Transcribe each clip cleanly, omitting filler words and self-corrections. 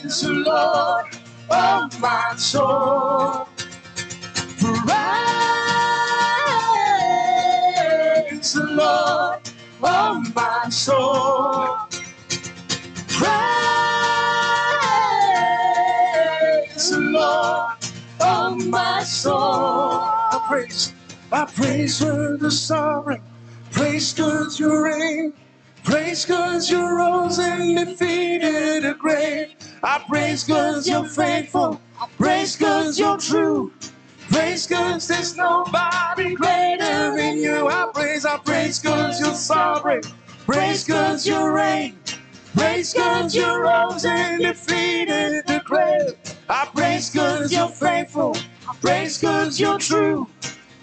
Praise the Lord, oh my soul. Praise the Lord, oh my soul. Praise the Lord, oh my soul. I praise for the sovereign. Praise 'cause you reign. Praise 'cause you rose and defeated the grave. I praise 'cause you're faithful. Praise 'cause you're true. Praise 'cause there's nobody greater than you. I praise 'cause you're sovereign. Praise 'cause you reign. Praise 'cause you rose and defeated the grave. I praise 'cause you're faithful. Praise 'cause you're true.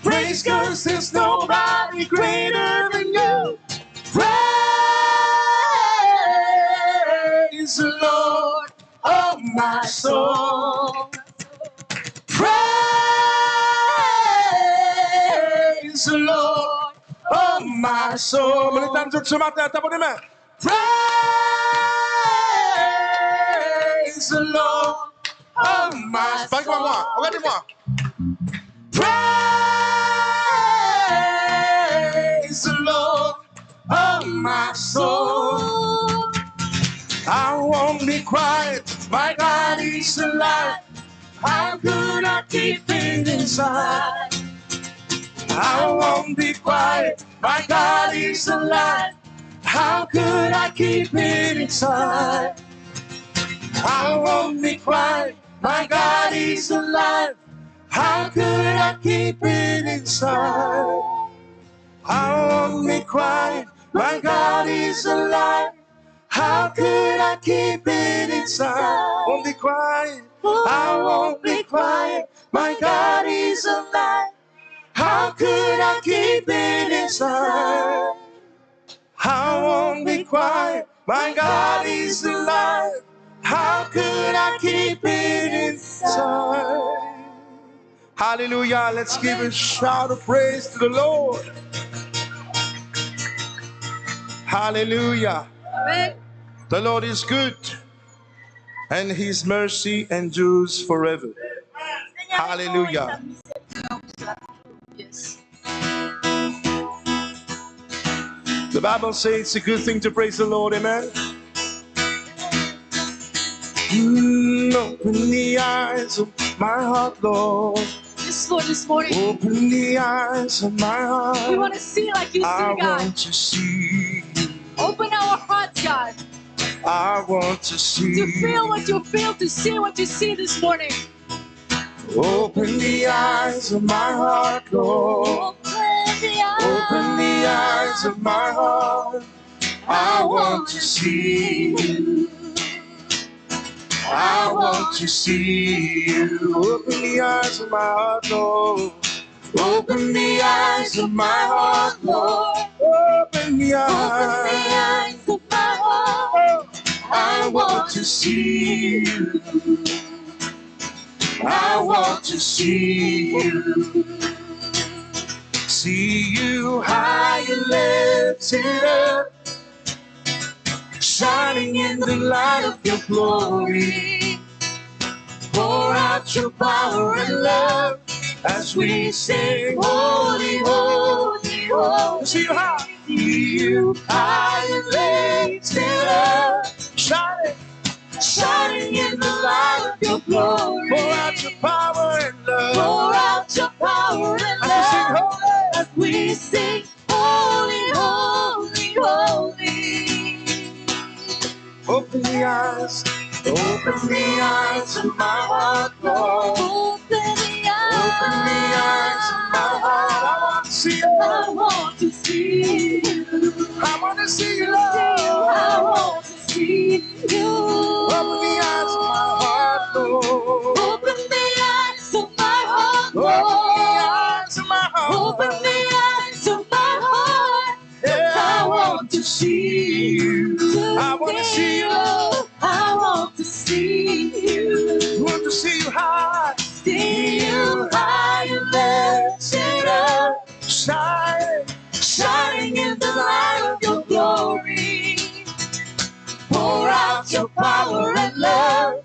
Praise 'cause there's nobody greater than you. Praise the Lord, oh my soul. Praise the Lord, oh my soul. Many times you out there, top of the man. Praise the Lord, oh my soul. Regardez-moi. Praise the Lord, oh my soul. I won't be quiet, my God is alive. How could I keep it inside? I won't be quiet, my God is alive. How could I keep it inside? I won't be quiet, my God is alive. How could I keep it inside? I won't be quiet, my God is alive. How could I keep it inside? Won't be quiet, I won't be quiet. My God is alive. How could I keep it inside? I won't be quiet. My God is alive. How could I keep it inside? Hallelujah. Let's give a shout of praise to the Lord. Hallelujah. Amen. The Lord is good, and his mercy endures forever. Hallelujah. Yes. The Bible says it's a good thing to praise the Lord. Amen. Open the eyes of my heart, Lord. Yes, Lord, this morning. Open the eyes of my heart. We want to see like you see, God. I want to see you. Open our hearts, God. I want to see. To feel what you feel, to see what you see this morning. Open the eyes of my heart, Lord. Open the eyes of my heart. I want to see you. I want to see you. Open the eyes of my heart, Lord. Open the eyes of my heart, Lord. Open the eyes of my heart. I want to see you. I want to see you. See you high and lifted up, shining in the light of your glory. Pour out your power and love as we sing, holy, holy, holy. See you high and lifted up, shining in the light of your glory. Pour out your power and love. Pour out your power and love as we sing, holy, holy, holy. Open the eyes of my heart, Lord. Open the eyes of my heart. I want to see you. I want to see you. I want to see you, Lord. I want to see you. Open the eyes of my heart, Lord. Open the eyes of my heart, Lord. Open the eyes of my heart. Yeah. I want to see you. I want to see you. I want to see you. I want to see you high. See you high and lifted up, shining in the light of your glory. Pour out your power and love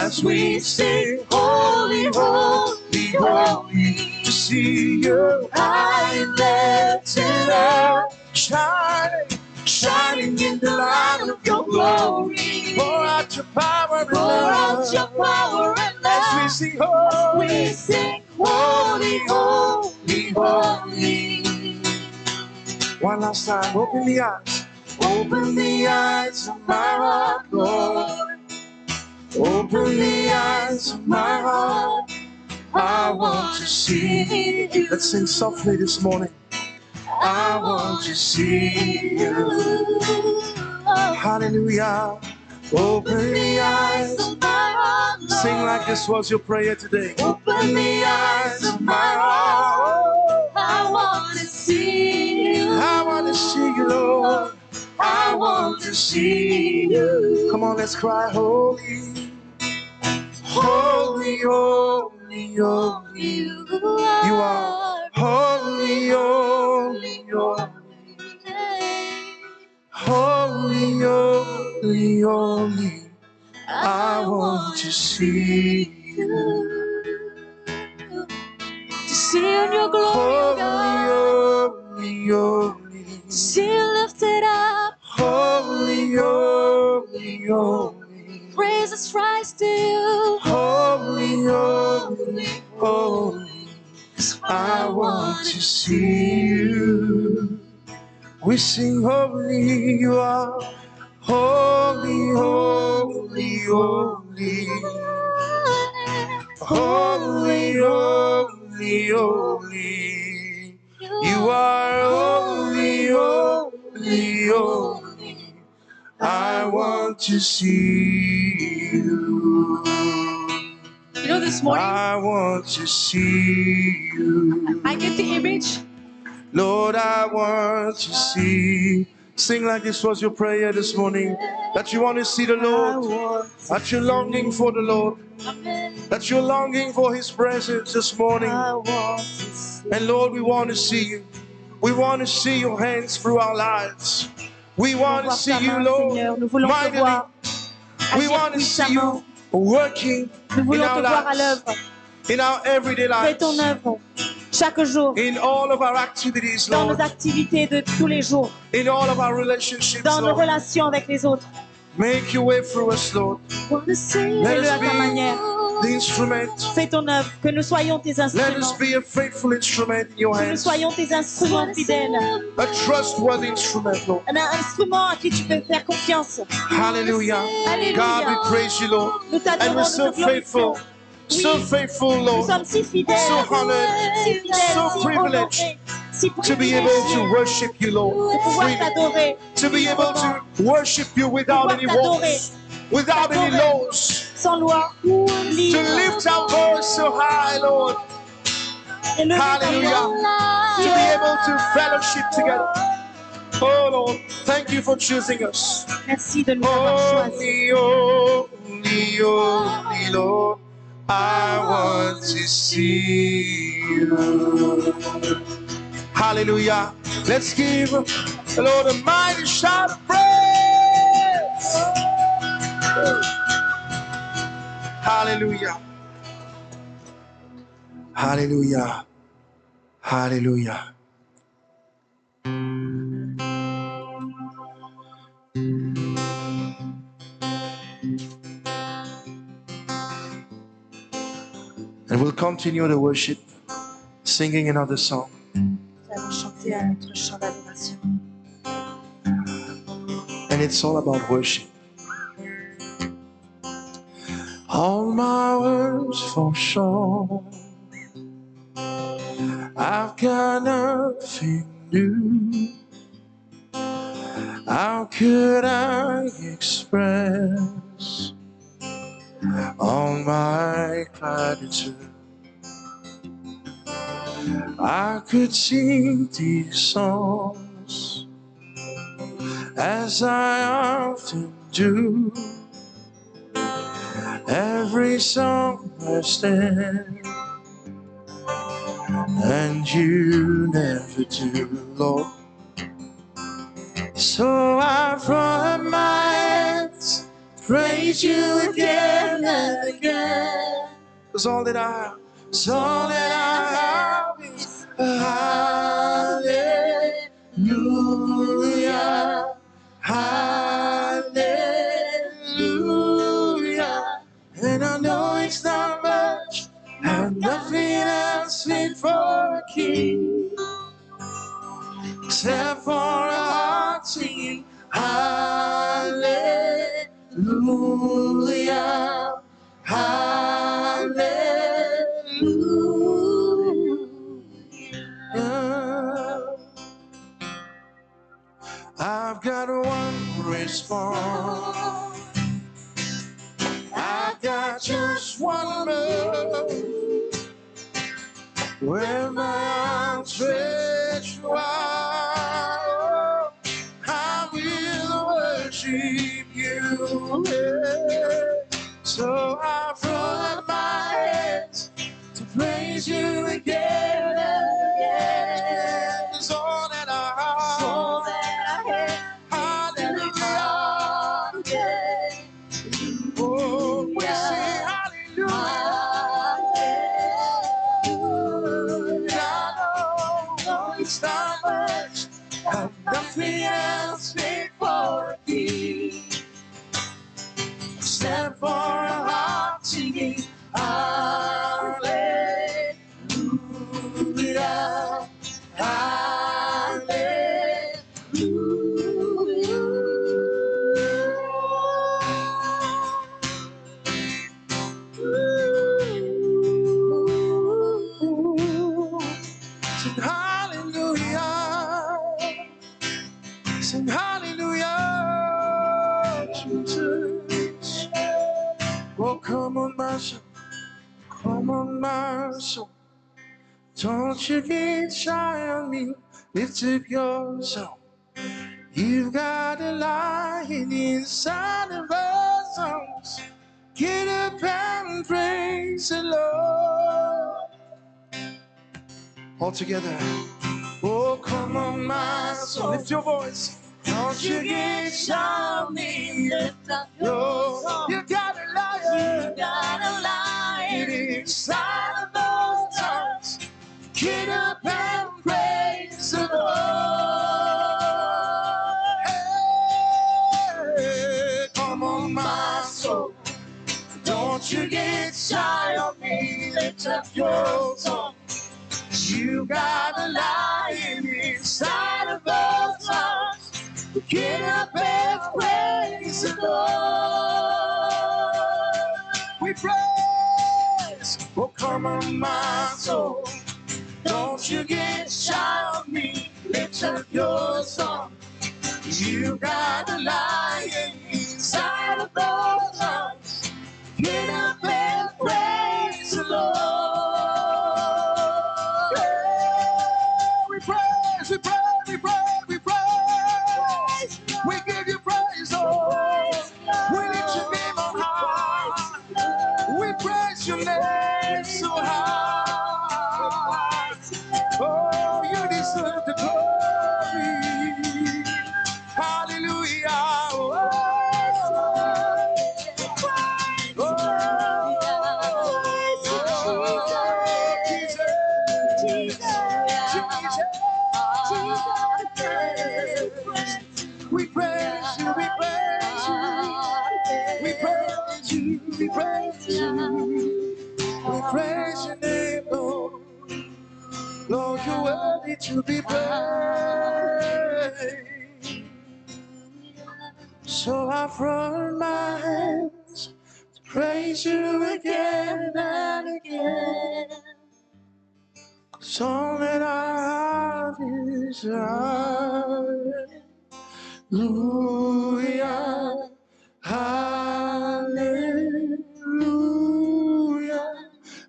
as we sing, holy, holy, holy, to see you high and lifted up, shining, shining in the light of your glory. Pour out your power and love, as we sing, holy, holy, holy. One last time, open the eyes of my heart, Lord. Open the eyes of my heart. I want to see you. Let's sing softly this morning. I want to see you. Hallelujah. Open the eyes of my heart, Lord. Sing like this was your prayer today. Open the eyes of my heart. I want to see you. I want to see you, Lord. I want to see you. Come on, let's cry, holy, holy, holy, holy. You are holy, holy, holy, holy, holy, holy. I want to see you. To see in your glory, holy, holy, holy. To see you lifted up, holy, holy, holy. Praises rise to you, holy, holy, holy. I want to see you. We sing holy, you are holy, holy, holy. Holy, holy, holy. You are holy, holy, holy. I want to see you. You know, this morning, I want to see you. I get the image. Lord, I want to see. Sing like this was your prayer this morning. That you want to see the Lord. That you're longing for the Lord. That you're longing for His presence this morning. And Lord, we want to see you. We want to see your hands through our lives. We want to see you, Lord, mightily. We want to see you working in our lives, in our everyday Fais ton lives, œuvre chaque jour, in all of our activities, dans nos Lord, activités de tous les jours, in all of our relationships, dans nos Lord. relations avec les autres. Make your way through us, Lord. Let Fais-le à us ta manière. be the instrument. Fais ton œuvre, que nous soyons tes Let us instruments. be a faithful instrument in your Que nous hands. soyons tes instruments fidèles. A trustworthy instrument, Lord. Un instrument à qui tu peux faire confiance. Hallelujah. Alléluia. God, we praise you, Lord. Nous And t'adorons, we're nous so te glorifions. faithful. So faithful, Nous Lord, sommes si fidèles, so honored, si fidèles, so si privileged honorés, si to be able privilégiés to worship you, Lord, de pouvoir freely. t'adorer, To be able to worship you without any walls, without any laws. sans loi, To libre, lift our voice so high, Lord. et lever ta Hallelujah. voix. To be able to fellowship together. Oh Lord, thank you for choosing us. Merci de nous avoir choisis. Holy, holy, holy Lord, I want to see you. Hallelujah. Let's give the Lord a mighty shout of praise. Hallelujah. Hallelujah. Hallelujah. And we'll continue the worship, singing another song. Nous allons chanter à notre chant d'adoration. And it's all about worship. All my words fall short. I've got nothing new. How could I express all my gratitude? I could sing these songs as I often do. Every song I stand, and you never do, Lord. So I throw up my hands, praise you again and again. 'Cause all that I have, 'cause all that I have is hallelujah, hallelujah. And I know it's not much, and nothing else fit for a king, except for a heart singing hallelujah, hallelujah. I've got one response. I've got just one move. When my arms stretched wide, I will worship you. So I throw up my hands to praise you again and again. It's all that I have. All that I have. Hallelujah. Oh, we sing hallelujah. I know it's not much, and nothing else fit for a king, except for a heart singing hallelujah, hallelujah. Sing hallelujah, sing hallelujah, Jesus. Oh, come on, my soul, come on, my soul. Don't you get shy on me, lift up your song. You've got a lion inside of our songs. Get up and praise the Lord. All together. Oh, come on, my soul. Lift your voice. Don't you get shy on me, lift up your song. You got a lion. You got a lion inside of those songs. Get up and praise the Lord. Hey, come on, my soul. Don't you get shy on me, lift up your song. You got a lion inside of those arms. Get up and praise the Lord. We praise. Oh, come on, my soul. Don't you get shy on me, lift up your song. You got a lion inside of those arms. Get up and praise the Lord. Yeah, we praise, we praise, we praise, we praise. We give you praise, Lord. We lift your name on high. We praise your name so high. Oh, you deserve the glory. Hallelujah. Oh, we praise you, we praise you, we praise you, we praise you, we praise your name, Lord. Lord, you're worthy to be praised. So I throw my hands to praise you again and again. 'Cause all that I have is hallelujah, hallelujah.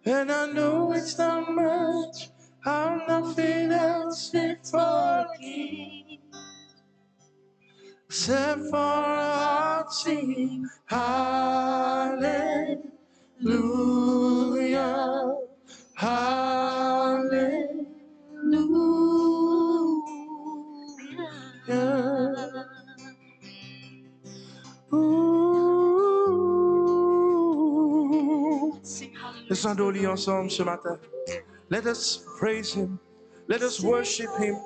And I know it's not much, I'm nothing else fit for a king, except for a heart singing hallelujah, hallelujah. Ooh. Descendons au lit ensemble ce matin. Let us praise Him. Let us worship Him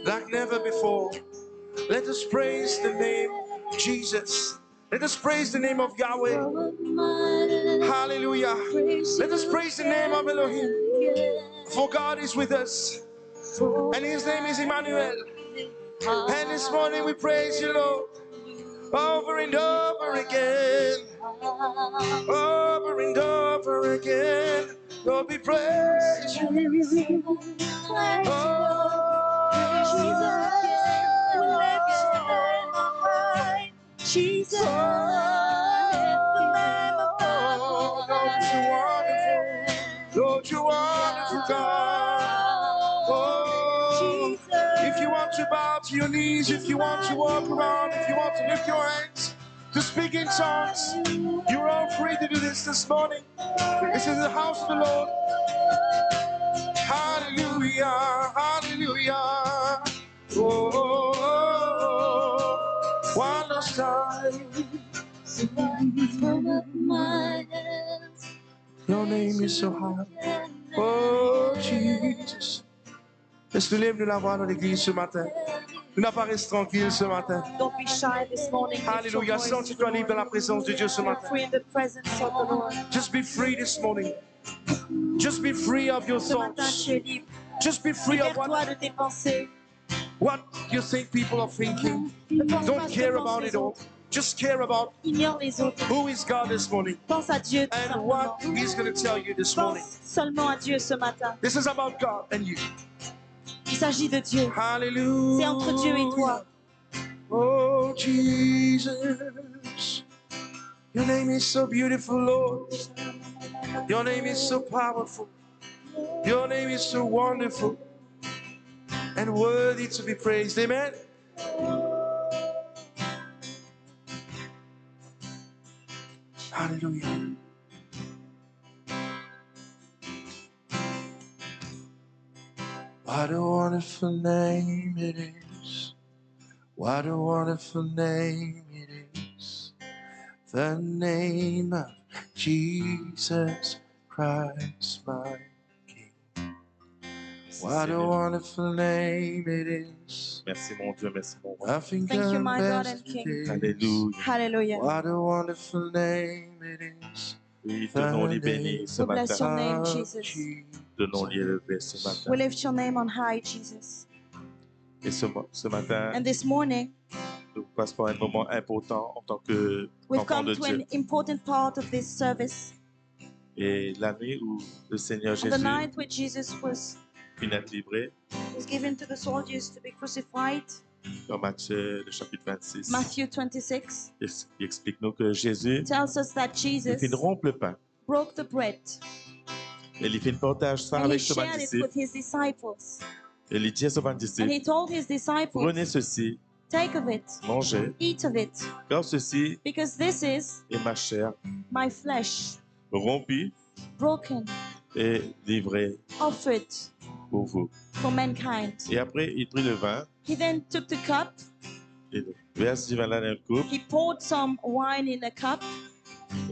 like never before. Let us praise the name Jesus. Let us praise the name of Yahweh. Hallelujah. Let us praise the name of Elohim. For God is with us. And His name is Emmanuel. And this morning we praise you, Lord. Over and over again. Over and over again. Lord, we praise you. Jesus, Lord, you wonderful God. Oh, if you want to bow to your knees, if you want to walk around, if you want to lift your hands, to speak in tongues, you're all free to do this morning. This is the house of the Lord. Hallelujah, hallelujah. Oh, one last time. Your name is so high. Oh, Jesus. Est-ce que lève-nous la voix dans l'église ce matin? Nous n'avons pas resté tranquille ce matin. Don't be shy this morning. Alléluia. Sens-toi libre dans la présence de Dieu ce You're matin. free in the presence of the Lord. Just be free this morning. Just be free of your Ce matin, thoughts. tu es libre. Just be free of Libère-toi de tes pensées. what you think people are thinking. Ne pense pas Don't ce que care pensent about les it all. autres. Just care about Ignore les autres. who is God this morning Pense à Dieu tout and simplement. what He's going to tell you this morning. Pense seulement à Dieu ce matin. This is about God and you. Il s'agit de Dieu. Hallelujah. C'est entre Dieu et toi. Oh, Jesus. Your name is so beautiful, Lord. Your name is so powerful. Your name is so wonderful and worthy to be praised. Amen. Hallelujah. What a wonderful name it is. What a wonderful name it is. The name of Jesus Christ, my King. What a wonderful name it is. Merci mon Dieu, merci mon roi. Nothing Thank you, my God compares and to King. this. Alléluia. Hallelujah. What a wonderful name it is. Oui, donnons-les bénis ce We bless your matin. name, Of Jesus. Jesus. Donnons-les élevé ce We matin. lift your name on high, Jesus. Et ce matin, And this morning, nous passons par un moment important en tant we've qu'enfant come de to Dieu. an important part of this service. Et la nuit où le Seigneur On the Jésus night where Jesus was finit d'être livré, given to the soldiers to be crucified, dans Matthieu, le chapitre 26, Matthew 26 il explique-nous que Jésus, tells us that il Jesus fit rompre le pain. broke the bread Et il fit partage ça and he avec ses shared it disciples. with his disciples. Et il dit à ses And disciples, he told his disciples, prenez ceci, take of it, mangez, eat of it, car ceci because this is est ma chair, my flesh, rompue broken, et livrée offered pour vous. for mankind. Et après, il prit le vin, He then took the cup, il verse du vin dans une coupe, he poured some wine in a cup,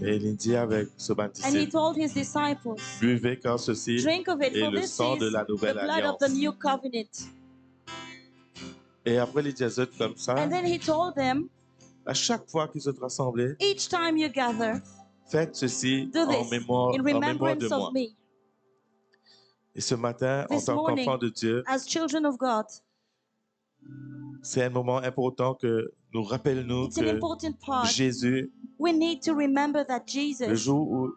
et il dit avec ses and he disciples, told his disciples, buvez, car ceci drink of it, est for le this sang is de la the nouvelle blood of alliance. the new covenant. Et après, il dit aux autres comme ça, And then he told them, à chaque fois qu'ils sont rassemblés, each time you gather, faites ceci do en this mémoire, in en mémoire remembrance de moi. of me. Et ce matin, en This tant morning, qu'enfant de Dieu, as children of God, c'est un moment important que nous rappelons-nous it's an que important part. Jésus, We need to remember that le Jesus, jour où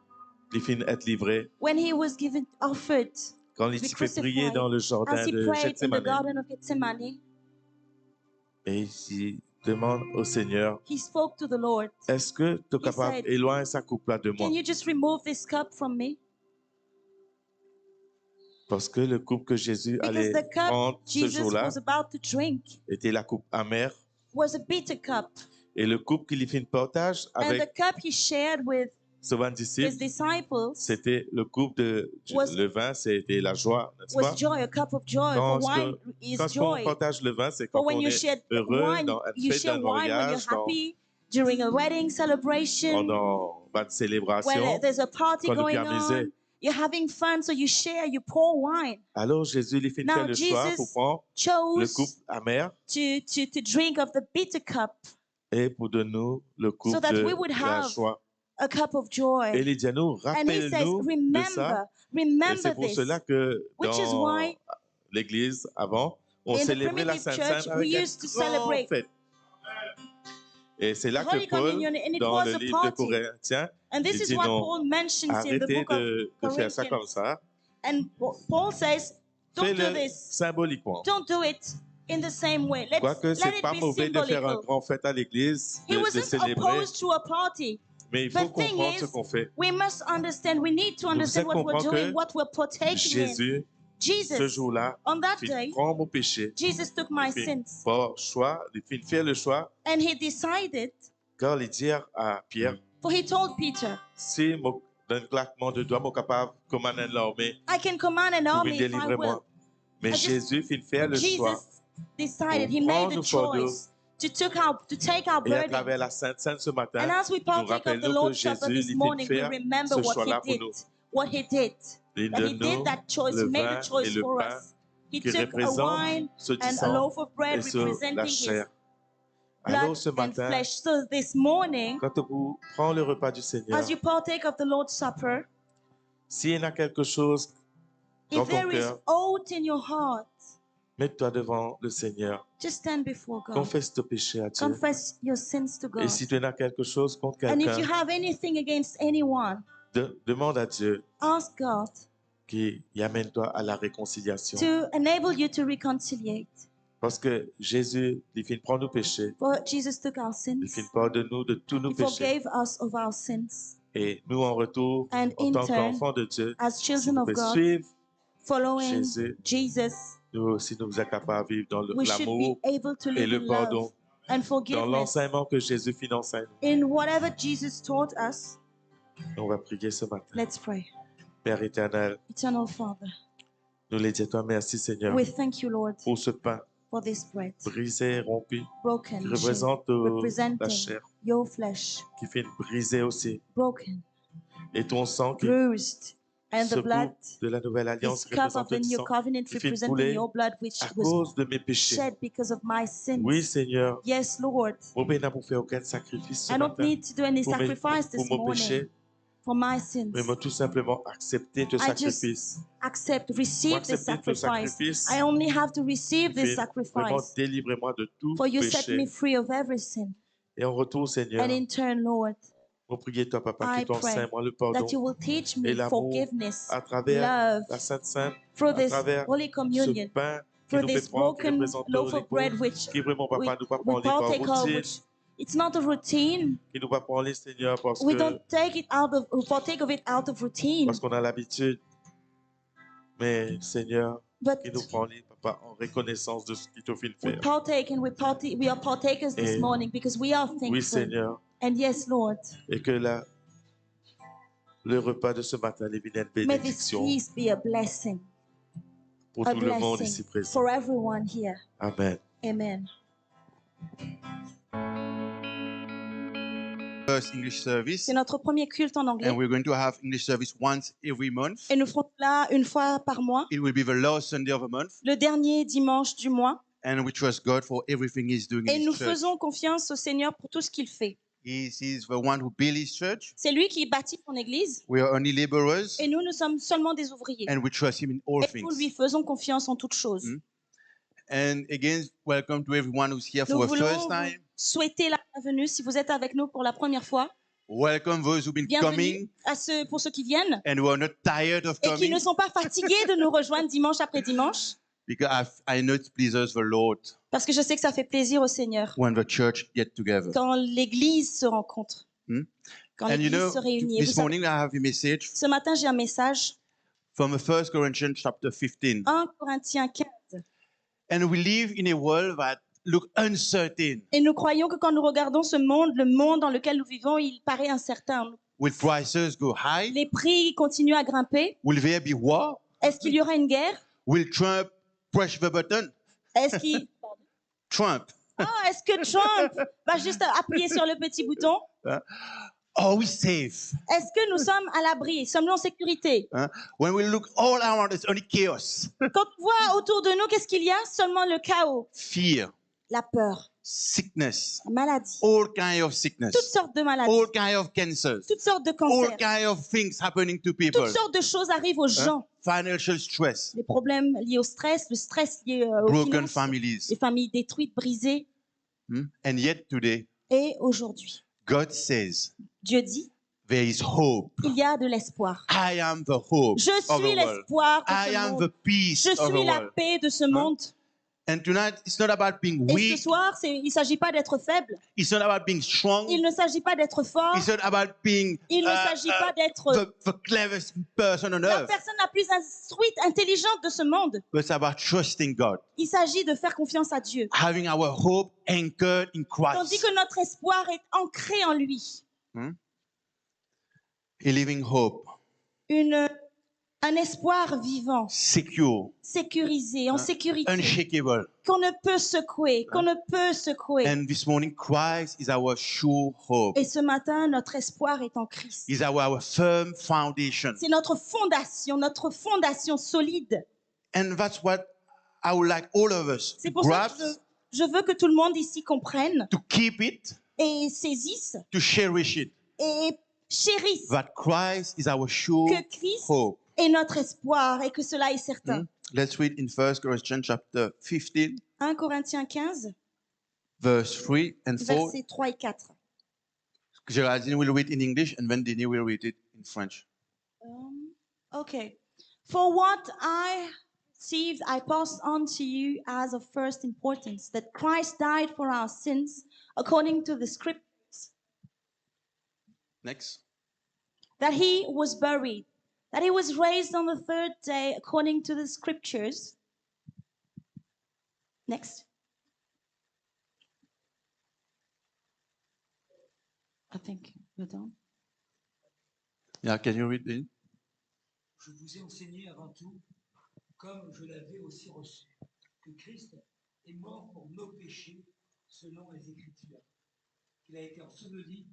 il finit d'être livré, when he was given, offered, quand il be fait prier crucified, dans le as jardin he de prayed in the Gethsemane, Garden of Gethsemane, et il demande au Seigneur, he spoke to the Lord. est-ce que tu es He capable said, d'éloigner sa coupe-là de moi? Can you just remove this cup from me? Parce que le coupe que Jésus Because allait the cup prendre ce Jesus jour-là was about to drink était la coupe amère. was a bitter cup. Et le coupe qu'il fit partage And the avec cup he shared with ses 20 his disciples, disciples c'était le coupe de was- le vin, c'était la joie, n'est-ce was pas? joy, a cup of joy. Quand, For wine is quand on joy. partage le vin, c'est For quand when on you est share heureux wine, dans une you fête, share dans un wine when you're mariage, dans, happy, during a wedding celebration, pendant une when célébration, there's a party quand on est going bien amusé. on, You're having fun, so you share, you pour wine. Alors Jésus il fait Now, faire le choix Jesus pour prendre le Chose couple amer to drink of the bitter cup, et pour de nous le couple that de we would la have joie. a cup of Et joy. il dit à nous, And he says, rappelle-nous de ça. Et remember c'est pour this. cela que Which is dans why l'église avant, on in the célébrait la primitive Sainte church, Seine we avec une used to grande celebrate fête. Et c'est là Holy que Paul, Communion, and it dans was le a livre de party. Corinthiens, And this il is dit what non, Paul mentions in the arrêtez book of de faire ça comme Corinthians. ça. And Paul says, don't do Fais-le this. symboliquement. Don't do it in the same way. Quoique Let c'est it pas be mauvais de faire un symbolical. grand fête à l'église, He de wasn't célébrer, opposed to a party. mais il faut The thing comprendre ce is, qu'on fait. we must understand, we need to understand what we're comprendre doing, que what we're partaking in. Jésus, ce Jesus, jour-là, on that il day, prend mon péché, Jesus took my il fait sins. pas choix, il fait faire le choix, And he decided, car il dit à Pierre, for he told Peter, si d'un claquement de doigts, mon capable commander l'armée I can command an pour army if I délivrer will. moi. Mais I just- Jésus fit faire le choix Jesus decided, he pour made prendre the nos fardeaux. choice to take our Et à burden. travers la Sainte Seine ce matin, And as we nous partake of the rappelons que Lord's Supper Jésus this il fit morning, we faire remember ce what choix-là he pour did. nous. What he did. Il That he donne did nous that choice, le made vin a choice et le for pain us. He qui took a représente wine ce and a sang loaf of bread et sur la representing his chair. Alors blood ce and matin, flesh. So this morning, quand vous prenez le repas du Seigneur, as you partake of the Lord's Supper, s'il y en a quelque chose dans if ton there is cœur, aught in your heart, mets-toi devant le Seigneur. just stand before God. Confesse tes péchés à Dieu. Confess your sins to God. Et si tu en as quelque chose contre And if you quelqu'un, have anything against anyone, demande à Dieu ask God qu'il y amène-toi à la réconciliation. to enable you to reconciliate. Parce que Jésus, il finit prendre nos péchés. For Jesus took our Il sins. finit pardonne-nous de tous nos He péchés. forgave us of our sins. Et nous, en retour, And en in tant turn, qu'enfants de Dieu, as si children nous of pouvons God, suivre following Jésus, Jesus, nous aussi, nous sommes capables de vivre dans we should l'amour be able to et live le in pardon, love and dans forgiveness. l'enseignement que Jésus fit enseigne. In whatever Jesus taught us, On va prier ce matin. let's pray. Père éternel, Eternal Father, nous les disons à toi merci Seigneur we thank you, Lord, pour ce pain for this bread, brisé, rompu, qui broken, représente la representing chair, your flesh, qui fait briser aussi. broken, Et ton sang qui bruised, and ce the blood, coupe de la nouvelle alliance this cup of représente the le new sang covenant qui fait representing couler your blood, which à was cause de mes péchés. shed because of my sins. Oui Seigneur, Yes, Lord. mon Père n'a pas fait aucun sacrifice ce I don't matin need to do any pour sacrifice pour this mon morning péché, for my sins. mais moi tout simplement accepter ce I just sacrifice. Accept, receive this accepter ton sacrifice. sacrifice. I only have to receive this Fais Vraiment sacrifice. délivrez-moi de tout For you set péché. me free of every sin. Et en retour Seigneur, And in turn, Lord, mon prier toi Papa I qui t'enseigne moi le pardon that you will teach me et l'amour forgiveness, à travers love, la Sainte Seine, through à this travers Holy ce Communion, pain qui through nous fait this prendre, qui broken représente loaf of l'époux, bread which qui vraiment Papa nous pas we prendre par partake of, routine, which it's not a routine. qui nous pas prendre Seigneur parce We que don't take it out of, partake of it out of routine, parce qu'on a l'habitude. Mais Seigneur, but qui nous prend Papa en reconnaissance de ce qu'il t'a fait we faire. partake and we are partakers this Et- morning because we are Oui thankful. Seigneur, And yes, Lord, et que le repas de ce matin est une may this bénédiction feast be a blessing, pour a tout le monde ici blessing présent. for everyone here. Amen. Amen. First English service, C'est notre premier culte en anglais and we're going to have English service once every month. et nous ferons cela une fois par mois, It will be the last Sunday of the month, le dernier dimanche du mois. and we trust God for everything He's doing Et in nous His church. faisons confiance au Seigneur pour tout ce qu'il fait. He's the one who built His church. C'est lui qui bâtit son église We are only laborers, et nous sommes seulement des ouvriers. and we trust Him in all Et nous lui things. faisons confiance en toutes choses. Mm. And again, welcome to everyone who's here Nous for the voulons first vous time. souhaiter la bienvenue si vous êtes avec nous pour la première fois. Welcome those who've been Bienvenue coming pour ceux qui viennent and who are not tired of et qui coming, ne sont pas fatigués de nous rejoindre dimanche après dimanche. because I know it pleases the Lord Parce que je sais que ça fait plaisir au Seigneur when the church get together. quand l'église se rencontre, Hmm? quand And you l'église know, se réunit. Et vous this savez, morning I have a message ce matin, j'ai un message, from the 1 Corinthians chapter 15. 1 Corinthiens 15. And we live in a world that look uncertain, Et nous croyons que quand nous regardons ce monde, le monde dans lequel nous vivons, il paraît incertain. will prices go high? Les prix continuent à grimper. Will there be war? Est-ce qu'il y aura une guerre? Will Trump push the button? Est-ce qu'il... Trump. Ah, est-ce que Trump va juste appuyer sur le petit bouton? Are we safe? Est-ce que nous sommes à l'abri? Sommes-nous en sécurité? When we look all around, it's only chaos, Quand on voit autour de nous, qu'est-ce qu'il y a? Seulement le chaos, fear, la peur, sickness, la maladie, all kinds of toutes sickness, sortes de maladies, all kinds of cancers, toutes sortes de all cancers, kinds of things happening to people. toutes sortes de choses arrivent aux gens. Financial stress, Les problèmes liés au stress, le stress lié aux broken finances, families. les familles détruites, brisées. And yet today, Et aujourd'hui, God says Dieu dit, there is hope. il y a de l'espoir. I am the hope Je of the suis world. l'espoir de I ce am monde. the peace Je of the suis la world. paix de ce monde. And tonight, it's not about being Et ce weak. soir, il ne s'agit pas d'être faible. It's not about being strong. Il ne s'agit pas d'être fort. It's not about being Il ne s'agit pas d'être the cleverest person on la earth. personne la plus instruite, intelligente de ce monde. But it's about trusting God, Il s'agit de faire confiance à Dieu. having our hope anchored in Tandis Christ. que notre espoir est ancré en lui. A living hope, Un espoir vivant, secure, sécurisé, en sécurité, unshakable. qu'on ne peut secouer, qu'on ne peut secouer. And this morning, Christ is our sure hope. Et ce matin, notre espoir est en Christ. He's our firm foundation. C'est notre fondation solide. And that's what I would like all of us C'est to pour ça grasp, que je veux que tout le monde ici comprenne to keep it, et saisisse to cherish it. et chérisse That Christ is our sure que Christ hope. est notre espoir et que cela est certain. Let's read in 1 Corinthians chapter 15, 1 Corinthiens 15, verse 3 and 4. versets 3 et 4. Geraldine will read in English and then Denis will read it in French. Okay. For what I received, I passed on to you as of first importance, that Christ died for our sins according to the scriptures, Next. that he was buried, that he was raised on the third day according to the scriptures. Next. I think you're done. Yeah, can you read it? Je vous ai enseigné avant tout, comme je l'avais aussi reçu, que Christ est mort pour nos péchés selon les Écritures, qu'il a été enseveli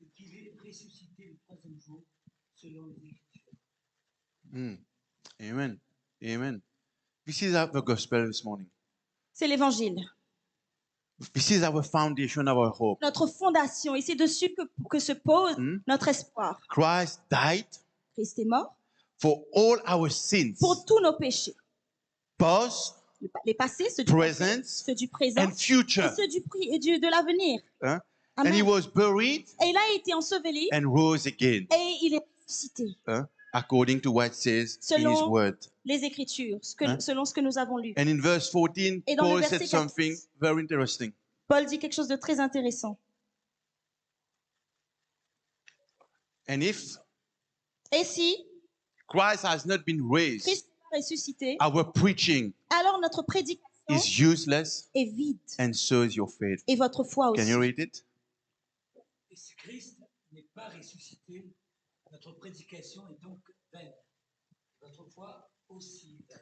et qu'il est ressuscité le troisième jour selon les Écritures. Amen. Amen. This is the gospel this morning. C'est l'évangile. This is our foundation, our hope. Notre fondation, et c'est dessus que se pose notre espoir. Christ died Christ est mort for all our sins, pour tous nos péchés. past, Les passés, ceux du passé, present, ceux du présent and future. et ceux de l'avenir. And Amen. he was buried Et il a été enseveli and rose again, et il est ressuscité. according to what it says in his Selon word. les Écritures, selon ce que nous avons lu. And in verse 14, Et dans le Paul verset said something 14, very interesting. Paul dit quelque chose de très intéressant. And if Et si Christ has not been raised, Christ est ressuscité, our preaching alors notre prédication is useless, est vide and so is your faith. et votre foi Can aussi. you read it? Et si Christ n'est pas ressuscité, notre prédication est donc vaine. Votre foi aussi vaine.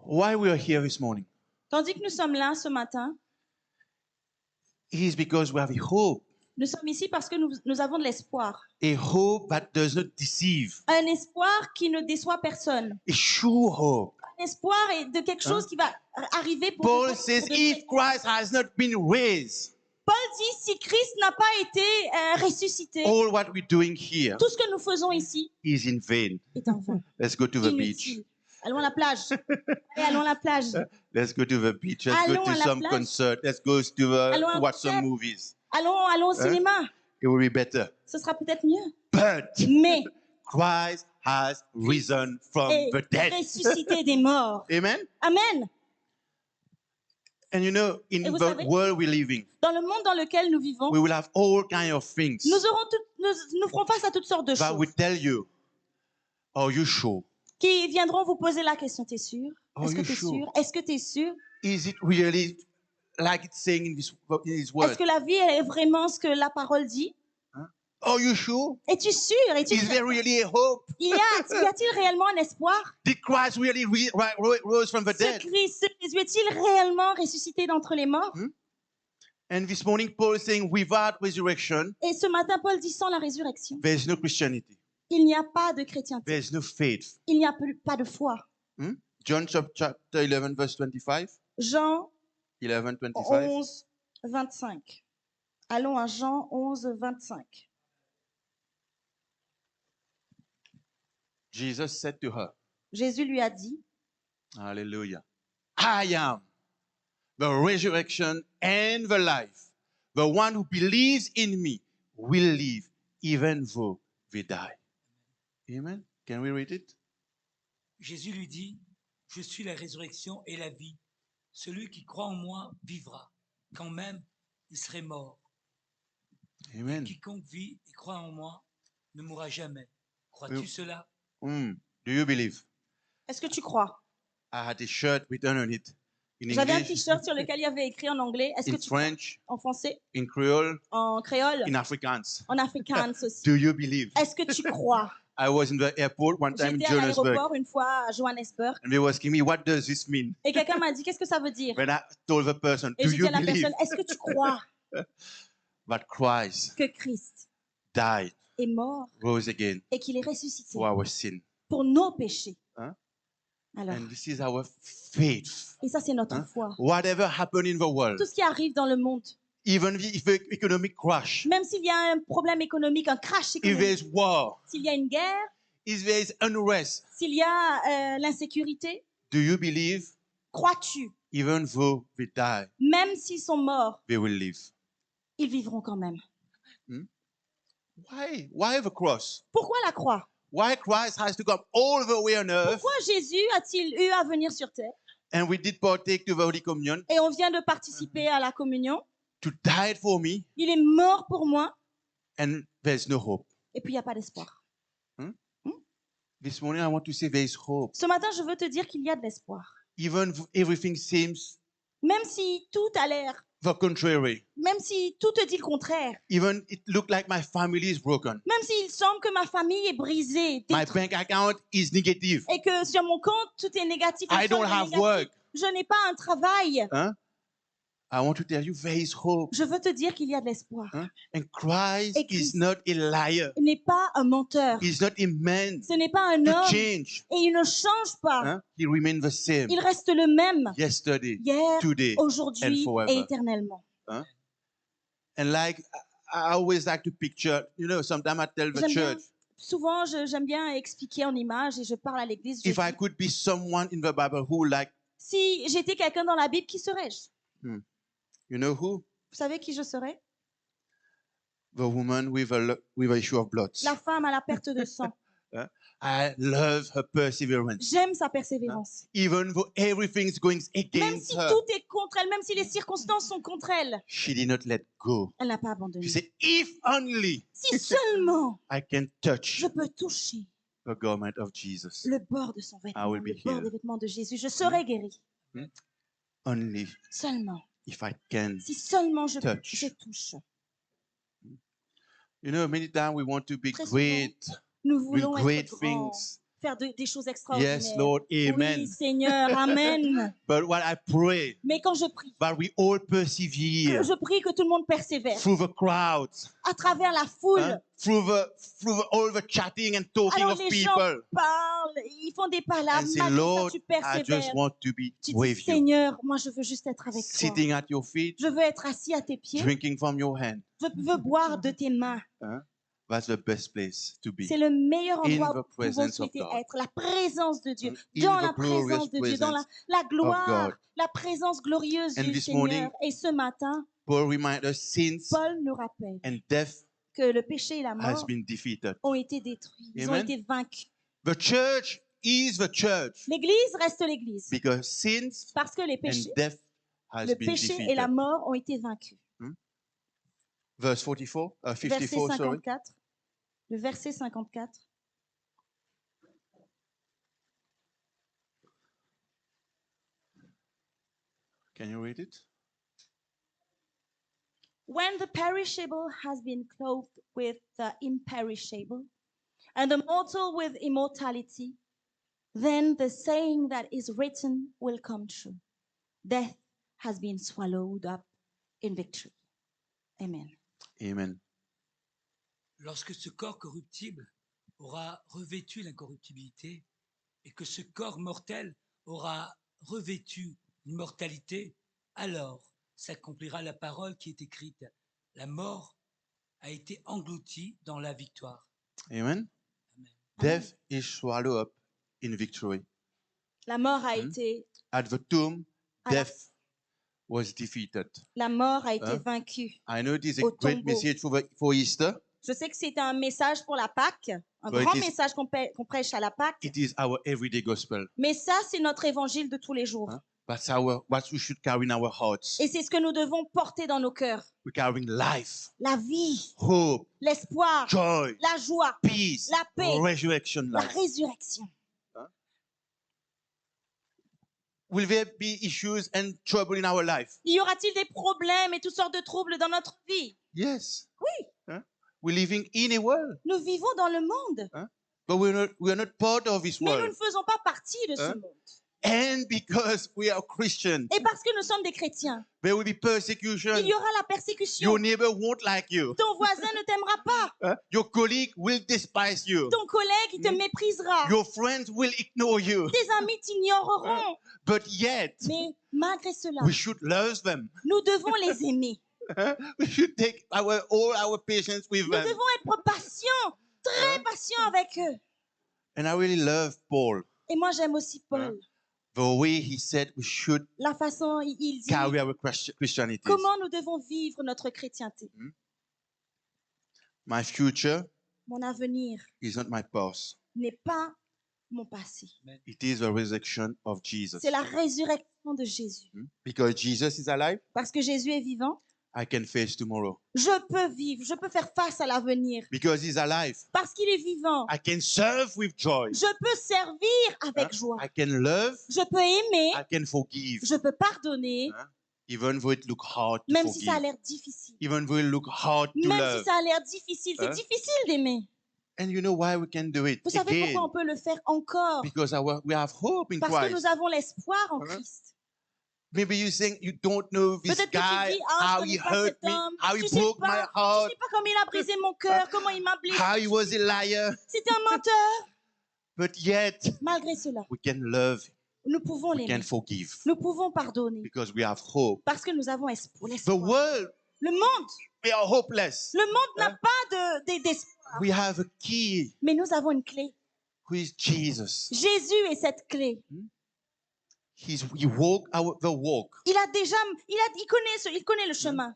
Why we are here this morning? Tandis que nous sommes là ce matin, It is because we have a hope, nous sommes ici parce que nous avons de l'espoir. a hope that does not deceive, Un espoir qui ne déçoit personne. a sure hope. Un espoir est de quelque chose qui va arriver pour Paul de- says, pour de- if Christ has not been raised, Paul dit, si Christ n'a pas été ressuscité, all what we're doing here tout ce que nous faisons ici is in vain. est en vain. Let's go to the beach. Inutile. Allons à la plage. Allez, allons à la plage. Let's go to the beach. Let's Allons go à to la some plage. concert. Let's go Allons à un to watch some concert. movies. Allons au cinéma. It will be better. Ce sera peut-être mieux. But Mais Christ has risen from est the dead. ressuscité des morts. Amen. Amen. And you know, in Et vous the savez- world we're living, Dans le monde dans lequel nous vivons, we will have all kinds of things nous ferons face à toutes sortes de that choses will tell you, are you sure? qui viendront vous poser la question. T'es sûr? Are Est-ce que you t'es sure? sûr? Est-ce que t'es sûr? Is it really like it's saying in his word? Est-ce que la vie est vraiment ce que la parole dit? Are you sure? Es-tu sûr? Es-tu Is there really a hope? y a-t-il réellement un espoir? Did Christ really rose from the Ce dead? Christ, ce Jésus est-il réellement ressuscité d'entre les morts? And this morning, Paul is saying, without resurrection, Et ce matin, Paul dit sans la résurrection, there's no Christianity. il n'y a pas de chrétienté, There's no faith. il n'y a pas de foi. John chapter 11, verse 25. Jean 11, 25. 11, 25. Allons à Jean 11, 25. Jesus said to her, Jésus lui a dit, hallelujah, I am the resurrection and the life. The one who believes in me will live even though they die. Amen. Can we read it? Jésus lui dit, je suis la résurrection et la vie. Celui qui croit en moi vivra, quand même il serait mort. Amen. Quiconque vit et croit en moi ne mourra jamais. Crois-tu Oui. cela? Do you believe? est-ce que tu crois? I had a shirt written on it in J'avais un English, t-shirt sur lequel il y avait écrit en anglais. Est-ce in que tu crois? French, En français, in Creole, en créole, in Afrikaans. en afrikaans aussi. Do you believe? Est-ce que tu crois? I was in the airport one time in J'étais à Johannesburg, l'aéroport une fois à Johannesburg and they were asking me, what does this mean? et quelqu'un m'a dit, qu'est-ce que ça veut dire? When I told the person, Et do j'ai dit you à la believe personne, est-ce que tu crois that Christ que Christ died, est mort rose again et qu'il est ressuscité for our sin? pour nos péchés? Hein? Alors, And this is our faith. et ça c'est notre Hein? foi. Whatever happened in the world, Tout ce qui arrive dans le monde, even if the economic crash, même s'il y a un problème économique, un crash if there's économique, war, s'il y a une guerre, if there's unrest, s'il y a l'insécurité, do you believe crois-tu, even though they die, même s'ils sont morts, they will live? ils vivront quand même? Why? Why the cross? Pourquoi la croix? Why Christ has to come all the way on earth? Pourquoi Jésus a-t-il eu à venir sur terre? And we did partake to the Holy Communion Et on vient de participer à la communion. to die for me, Il est mort pour moi and there's no hope. et puis il n'y a pas d'espoir. This morning I want to say there is hope. Ce matin, je veux te dire qu'il y a de l'espoir. Even if everything seems Même si tout a l'air, the contrary, même si tout te dit le contraire, even it looked like my family is broken, même s'il semble que ma famille est brisée, my détruite, bank account is negative, et que sur mon compte, tout est négatif, I le don't solde est have négatif, work. je n'ai pas un travail, Huh? I want to tell you there is hope. je veux te dire qu'il y a de l'espoir. Huh? And Christ Et is Christ not a liar. Il n'est pas un menteur, He's not a man ce n'est pas un to homme, change. et il ne change pas. Huh? He remains the same Il reste le même yesterday, hier, today, aujourd'hui and forever. et éternellement. And like I always like to picture, sometimes I tell the J'aime bien- church, Souvent, j'aime bien expliquer en images et je parle à l'église. je if I dis, could be someone in the Bible who like, si j'étais quelqu'un dans la Bible, qui serais-je? you know who? Vous savez qui je serais? The woman with a issue of blood. La femme à la perte de sang. I love her perseverance. J'aime sa persévérance. Even though everything's going Même against si her, tout est contre elle, même si les circonstances sont contre elle, she did not let go. elle n'a pas abandonné. She said, if only Si seulement I can touch je peux toucher the garment of Jesus. le bord de son I vêtement, will be le bord healed. des vêtements de Jésus, je serai guéri. Only Seulement. if I can. Si seulement je Touch. touche. Many times we want to be Très souvent, great, Nous do voulons great être grands, things. faire des choses extraordinaires. Yes, Lord, amen. Oui, Seigneur, Amen. But what I pray Mais quand je prie, that we all persevere je prie que tout le monde persévère through the crowds, à travers la foule. through all the chatting and talking Alors of les gens people, parlent, ils font des palabres, and say, malgré ça, Lord, tu I persévères. just want to be Tu dis, with you, Seigneur, moi je veux juste être avec toi. sitting at your feet, Je veux être assis à tes pieds. drinking from your hand. Je veux boire de tes mains. That's the best place to be. C'est le meilleur In endroit the où vous presence of souhaitez God. être. La présence de Dieu. In Dans the la glorious présence de Dieu. Dans la gloire. God. La présence glorieuse And du this Seigneur. morning, Et ce matin, Paul reminds us sins Paul nous rappelle and death que le péché et la has mort been defeated. ont été détruits. Ils ont Amen. été vaincus. The church is the church L'église reste l'église. because sins Parce que les and péchés, death has le been péché et la defeated. mort ont été vaincus. Verse 44, Verset 54, sorry. 54. Le verset 54. Can you read it? When the perishable has been clothed with the imperishable, and the mortal with immortality, then the saying that is written will come true. Death has been swallowed up in victory. Amen. Amen. Lorsque ce corps corruptible aura revêtu l'incorruptibilité et que ce corps mortel aura revêtu l'immortalité, alors s'accomplira la parole qui est écrite. La mort a été engloutie dans la victoire. Amen. Amen. Death is swallowed up in victory. La mort a Hmm. été, At the tomb, à la- death was defeated. la mort a été Hein? vaincue. I know it is a Au great tombeau. message for Easter. Je sais que c'est un message pour la Pâque, un But grand it is- message qu'on prêche à la Pâque. It is our everyday gospel. Mais ça, c'est notre évangile de tous les jours. Hein? That's what we should carry in our hearts. Et c'est ce que nous devons porter dans nos cœurs. We're carrying life, La vie, hope, l'espoir, joy, la joie, peace, la paix, resurrection la life. résurrection. Will there be issues and trouble in our life? Y aura-t-il des problèmes et toutes sortes de troubles dans notre vie? Yes. Oui. Huh? We're living in a world, Nous vivons dans le monde, but we're not part of this mais nous ne world. faisons pas partie de ce Hein? monde. And because we are Christians, Et parce que nous sommes des chrétiens, there will be persecution. il y aura la persécution. Your neighbor won't like you. Ton voisin ne t'aimera pas. Huh? Your colleague will despise you. Ton collègue, il te méprisera. Your friends will ignore you. Tes amis t'ignoreront. But yet, Mais malgré cela, we should love them. nous devons les aimer. We should take all our patience with Nous them. devons être patients, très patients avec eux. And I really love Paul. Et moi, j'aime aussi Paul. The way he said we should La façon, il dit carry our Christianity. comment nous devons vivre notre chrétienté. My future Mon avenir is not my past. n'est pas mon passé. It is the resurrection of Jesus. C'est la résurrection de Jésus. Because Jesus is alive, Parce que Jésus est vivant, I can face tomorrow. je peux vivre, je peux faire face à l'avenir. Because he's alive, Parce qu'il est vivant, I can serve with joy. je peux servir avec joie. I can love, Je peux aimer, I can forgive. je peux pardonner, Even though it look hard to même si ça a forgive. l'air difficile. Even though it look hard to Même love. si ça a l'air difficile, c'est Hein? difficile d'aimer. And you know why we can do it Vous savez again? pourquoi on peut le faire encore? Because we have hope in Parce que Christ. nous avons l'espoir en Hein? Christ. Maybe you think you don't know this Peut-être que tu guy, dis, ah, how je he connais pas hurt cet me, homme. how Tu he sais broke my pas, tu heart, sais pas comment il a brisé mon cœur, comment il m'a blessé. how he was a liar. C'était un menteur. But yet, Malgré cela, we can love, nous pouvons we can l'aimer. forgive. Nous pouvons pardonner. Because we have hope. Parce que nous avons The l'espoir. world, Le monde, we are hopeless. le monde n'a pas d'espoir. We have a key, Mais nous avons une clé. who is Jesus. Jésus est cette clé. He walked the walk. Il connaît le chemin.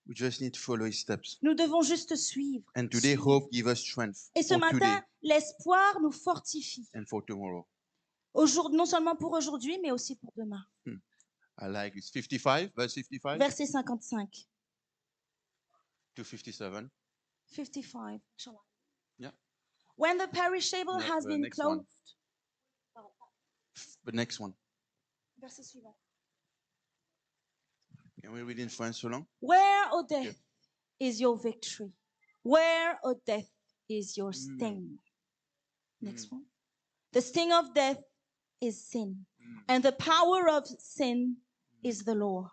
We just need to follow his steps. Nous devons juste suivre. And today, hope gives us strength Et ce for today matin, l'espoir nous fortifie. and for tomorrow. Non seulement pour aujourd'hui, mais aussi pour demain. I like this. 55, verse 55 Verset 55. to 57. 55. Shall I? Yeah. When the perishable No, has the been next one. clothed. The next one. Verset suivant. Can we read in French so long? Where, O death, is your victory? Where, O death, is your Mm. sting? Next one. The sting of death is sin, and the power of sin is the law.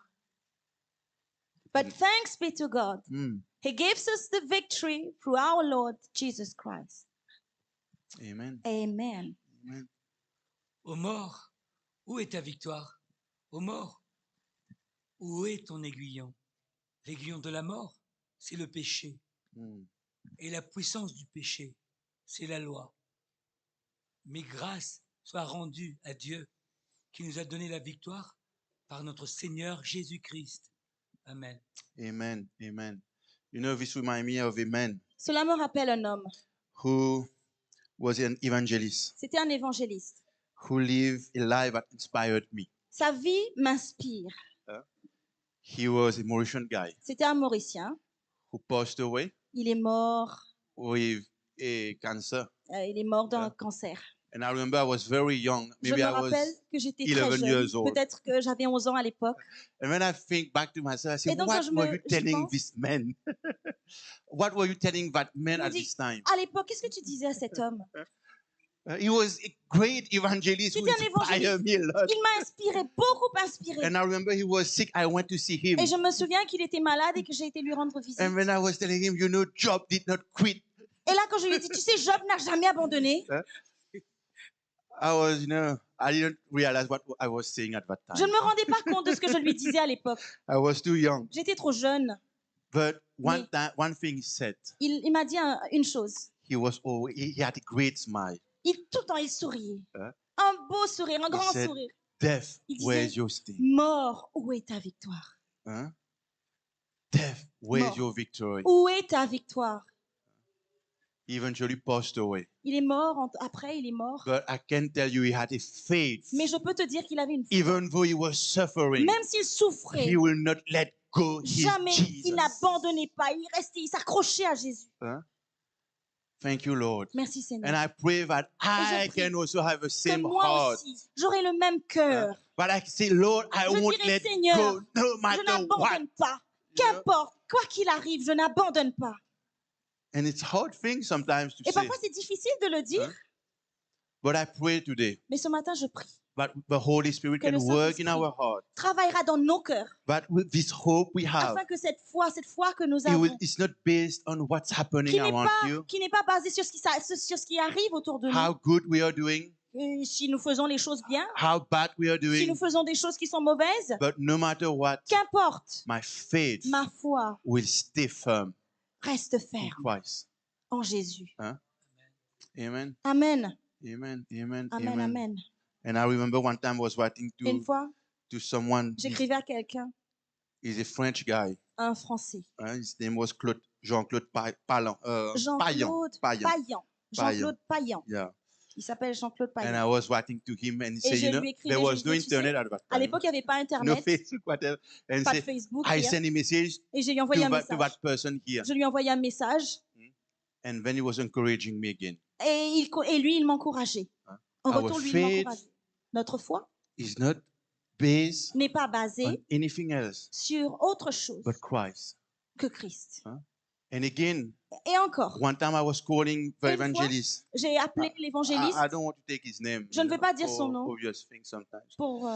But thanks be to God, Mm. He gives us the victory through our Lord Jesus Christ. Amen. Amen. Amen. Ô mort, où est ta victoire? Ô mort, où est ton aiguillon? L'aiguillon de la mort, c'est le péché. Mm. Et la puissance du péché, c'est la loi. Mais grâce soit rendue à Dieu qui nous a donné la victoire par notre Seigneur Jésus-Christ. Amen. Amen. Amen. You know, this reminds me of a man Cela me rappelle un homme. who was an evangelist, C'était un évangéliste. who lived a life that inspired me. Sa vie m'inspire. He was a Mauritian guy C'était un Mauricien. who passed away Il est mort. with a cancer. Il est mort d'un cancer. And I remember I was very young. Je Maybe me I was. rappelle que j'étais très 11 jeune. years old. Peut-être que j'avais 11 ans à l'époque. And when I think back to myself, I say, Et donc, what quand were you j'y telling pense, this man? What were you telling that man je me at dis, this time? à l'époque, qu'est-ce que tu disais à cet homme? He was a great evangelist who C'était un inspired me a lot. Il m'a inspiré, beaucoup inspiré. And I remember he was sick. I went to see him. Et je me souviens qu'il était malade et que j'ai été lui rendre visite. And when I was telling him, you know, Job did not quit. Et là, quand je lui ai dit, tu sais, Job n'a jamais abandonné, I was, I didn't realize what I was saying at that je ne time. me rendais pas compte de ce que je lui disais à l'époque. I was too young. J'étais trop jeune. But Mais- one thing he said, Il m'a dit une chose. he had a great smile. Tout le temps, il souriait. Hein? Un beau sourire, un grand said- sourire. Death, Il disait- where's your sting? Mort, où est ta victoire? Huh? Death, where's Mort. your victory? Où est ta victoire? He eventually passed away. Il est mort, après il est mort. But I can tell you, he had a faith. Mais je peux te dire qu'il avait une foi. Even though he was suffering, Même s'il souffrait, he will not let go. His jamais Jesus. il n'abandonnait pas. Il restait, il s'accrochait à Jésus. Thank you, Lord. Merci Seigneur. And I pray that I prie can also have the Que same moi heart. aussi, j'aurai le même cœur. But I say, Lord, I Je won't dirai, let Seigneur, go no Je matter what. n'abandonne pas. Qu'importe, quoi qu'il arrive, je n'abandonne pas. And it's a hard thing sometimes to Et say. parfois, c'est difficile de le dire, But I pray today mais ce matin, je prie. that the Holy Spirit Que le can work in Saint-Esprit our heart. Travaillera dans nos cœurs, But with this hope we have, afin que cette foi que nous avons, it's not based on what's happening qui n'est around you, pas basée sur ce qui arrive autour de how nous, good we are doing, si nous faisons les choses bien, how bad we are si nous doing. faisons des choses qui sont mauvaises, But no matter what, qu'importe, my faith ma foi will stay firm reste in ferme Christ. en Jésus. Amen. Amen, Amen. Amen. amen, amen. And I remember one time I was writing Une fois, to someone. j'écrivais à quelqu'un, He's a French guy. un Français, His name was Jean-Claude Payan. Jean-Claude Payan. Jean-Claude Payan. Yeah. Il s'appelle Jean-Claude And Payan. I was writing to him and he said, je you know, lui écrivais, there je was lui no disais, tu sais, internet at that À time. l'époque, il n'y avait pas No Internet, Facebook, whatever. And pas de said, Facebook, I rien. sent a message Et je lui ai envoyé un to message. that person here. Je lui ai envoyé un message And then he was encouraging me again. et lui, il m'encourageait. En Our retour, lui, il faith m'encourageait. Notre foi It's not based n'est pas on basée anything else sur autre chose but Christ. que Christ. And again, Et encore, one time I was calling the Une fois, evangelist. j'ai appelé l'évangéliste I don't want to take his name. Je ne veux pas dire for son nom. obvious things sometimes. pour...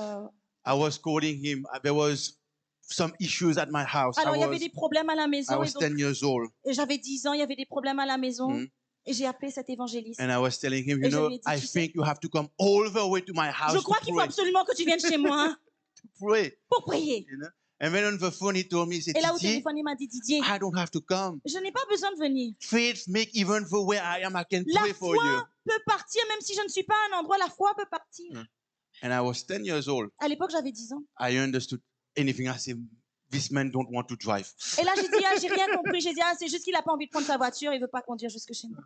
I was calling him. There was some issues at my house. Alors, il y avait des problèmes à la I maison. was Et 10 years old. j'avais 10 ans, il y avait des problèmes à la maison. Mm. Et j'ai appelé cet évangéliste. And I was telling him, Et you je know, lui ai dit, I tu sais, think you have to come all the way to my house Je to crois qu'il faut pray. absolument que tu viennes chez moi hein, To pray, pour prier. you know? And then on the phone, he told me, he said, Et là, au Didier, téléphone, il m'a dit, Didier, I don't have to come. je n'ai pas besoin de venir. Faith make even for where I am, I can La pray for you. foi peut partir, même si je ne suis pas à un endroit, la foi peut partir. Mm. And I was 10 years old. À l'époque, j'avais 10 ans. I understood anything. I said, this man don't want to drive. Et là, j'ai dit, j'ai rien compris. J'ai dit, c'est juste qu'il n'a pas envie de prendre sa voiture, il ne veut pas conduire jusque chez moi.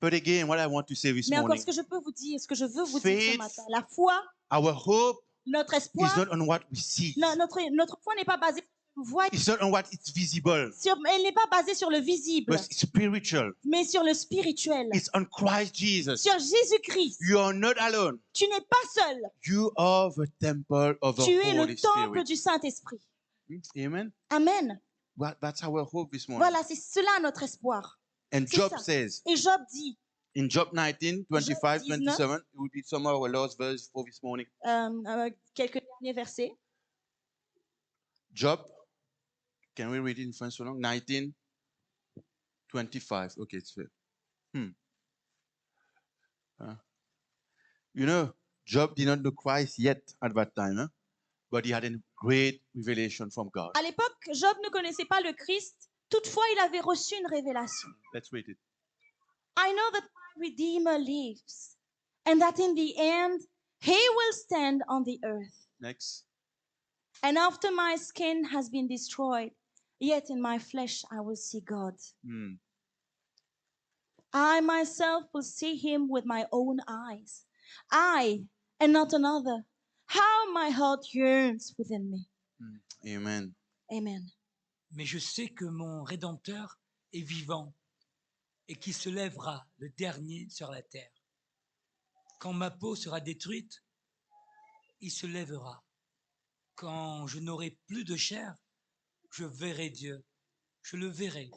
But again, what I want to say this Mais encore, morning, ce que je peux vous dire, ce que je veux vous dire ce Faith, matin, la foi, our hope notre is espoir, not on what we see. notre foi n'est pas basée sur ce que nous voyons, It's not on what is visible, elle n'est pas basée sur le visible, but it's spiritual. mais sur le spirituel, It's on Christ Jesus. sur Jésus-Christ. You are not alone. Tu n'es pas seul. You are the temple of the Tu es le Holy temple Spirit. du Saint-Esprit. Amen. Amen. That's our hope this morning. Voilà, c'est cela notre espoir. And c'est Job ça. says Et Job dit, in Job 19, 25, 19. 27, it will be some of our last verse for this morning. quelques derniers versets, Job, can we read it in French so long? 19, 25. Okay, it's fair. You know, Job did not know Christ yet at that time, huh? But he had a great revelation from God. à l'époque, Job ne connaissait pas le Christ. Toutefois, il avait reçu une révélation. Let's read it. I know that my Redeemer lives, and that in the end, he will stand on the earth. Next. And after my skin has been destroyed, yet in my flesh I will see God. I myself will see him with my own eyes. I, and not another. How my heart yearns within me. Amen. Amen. Mais je sais que mon Rédempteur est vivant et qu'il se lèvera le dernier sur la terre. Quand ma peau sera détruite, il se lèvera. Quand je n'aurai plus de chair, je verrai Dieu. Je le verrai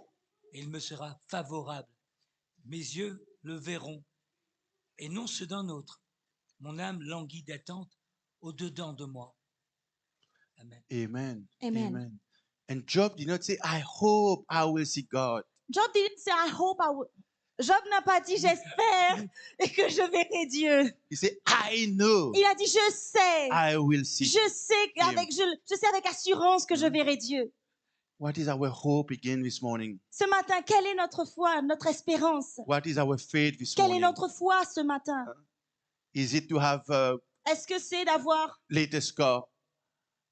et il me sera favorable. Mes yeux le verront et non ceux d'un autre. Mon âme languit d'attente au-dedans de moi. Amen. Amen. Amen. And Job did not say, I hope I will see God. Job didn't say, I hope I will. Job n'a pas dit, j'espère et que je verrai Dieu. He said, I know Il a dit, je sais. I will see. Je sais avec assurance que je verrai Dieu. What is our hope again this morning? Ce matin, quelle est notre foi, notre espérance? What is our faith this Quelle est morning? notre foi ce matin? Is it to have a Est-ce que c'est d'avoir latest car,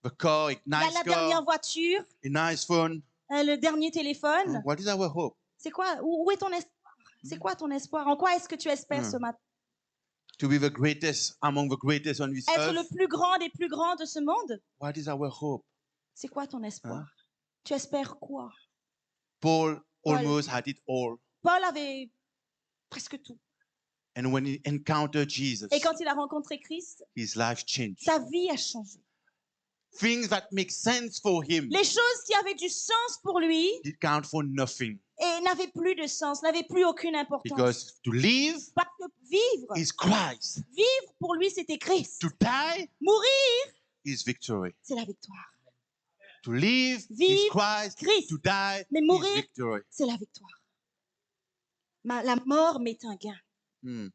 the car, a nice la dernière car, voiture, a nice phone? le dernier téléphone? What is our hope? C'est quoi? Où est ton espoir? C'est quoi ton espoir? En quoi est-ce que tu espères ce matin? To be the greatest among the greatest on this Être le earth? plus grand des plus grands de ce monde? What is our hope? C'est quoi ton espoir? Tu espères quoi? Paul almost had it all. Paul avait presque tout. And when he encountered Jesus, Et quand il a rencontré Christ, his life changed. sa vie a changé. Things that make sense for him Les choses qui avaient du sens pour lui did count for nothing. et n'avaient plus de sens, n'avaient plus aucune importance. Because to live Parce que vivre, is Christ. vivre pour lui, c'était Christ. To die Mourir, is victory. c'est la victoire. To live is Vivre, Christ. Christ. To die Mais is mourir, victory. c'est la victoire. La mort m'est un gain.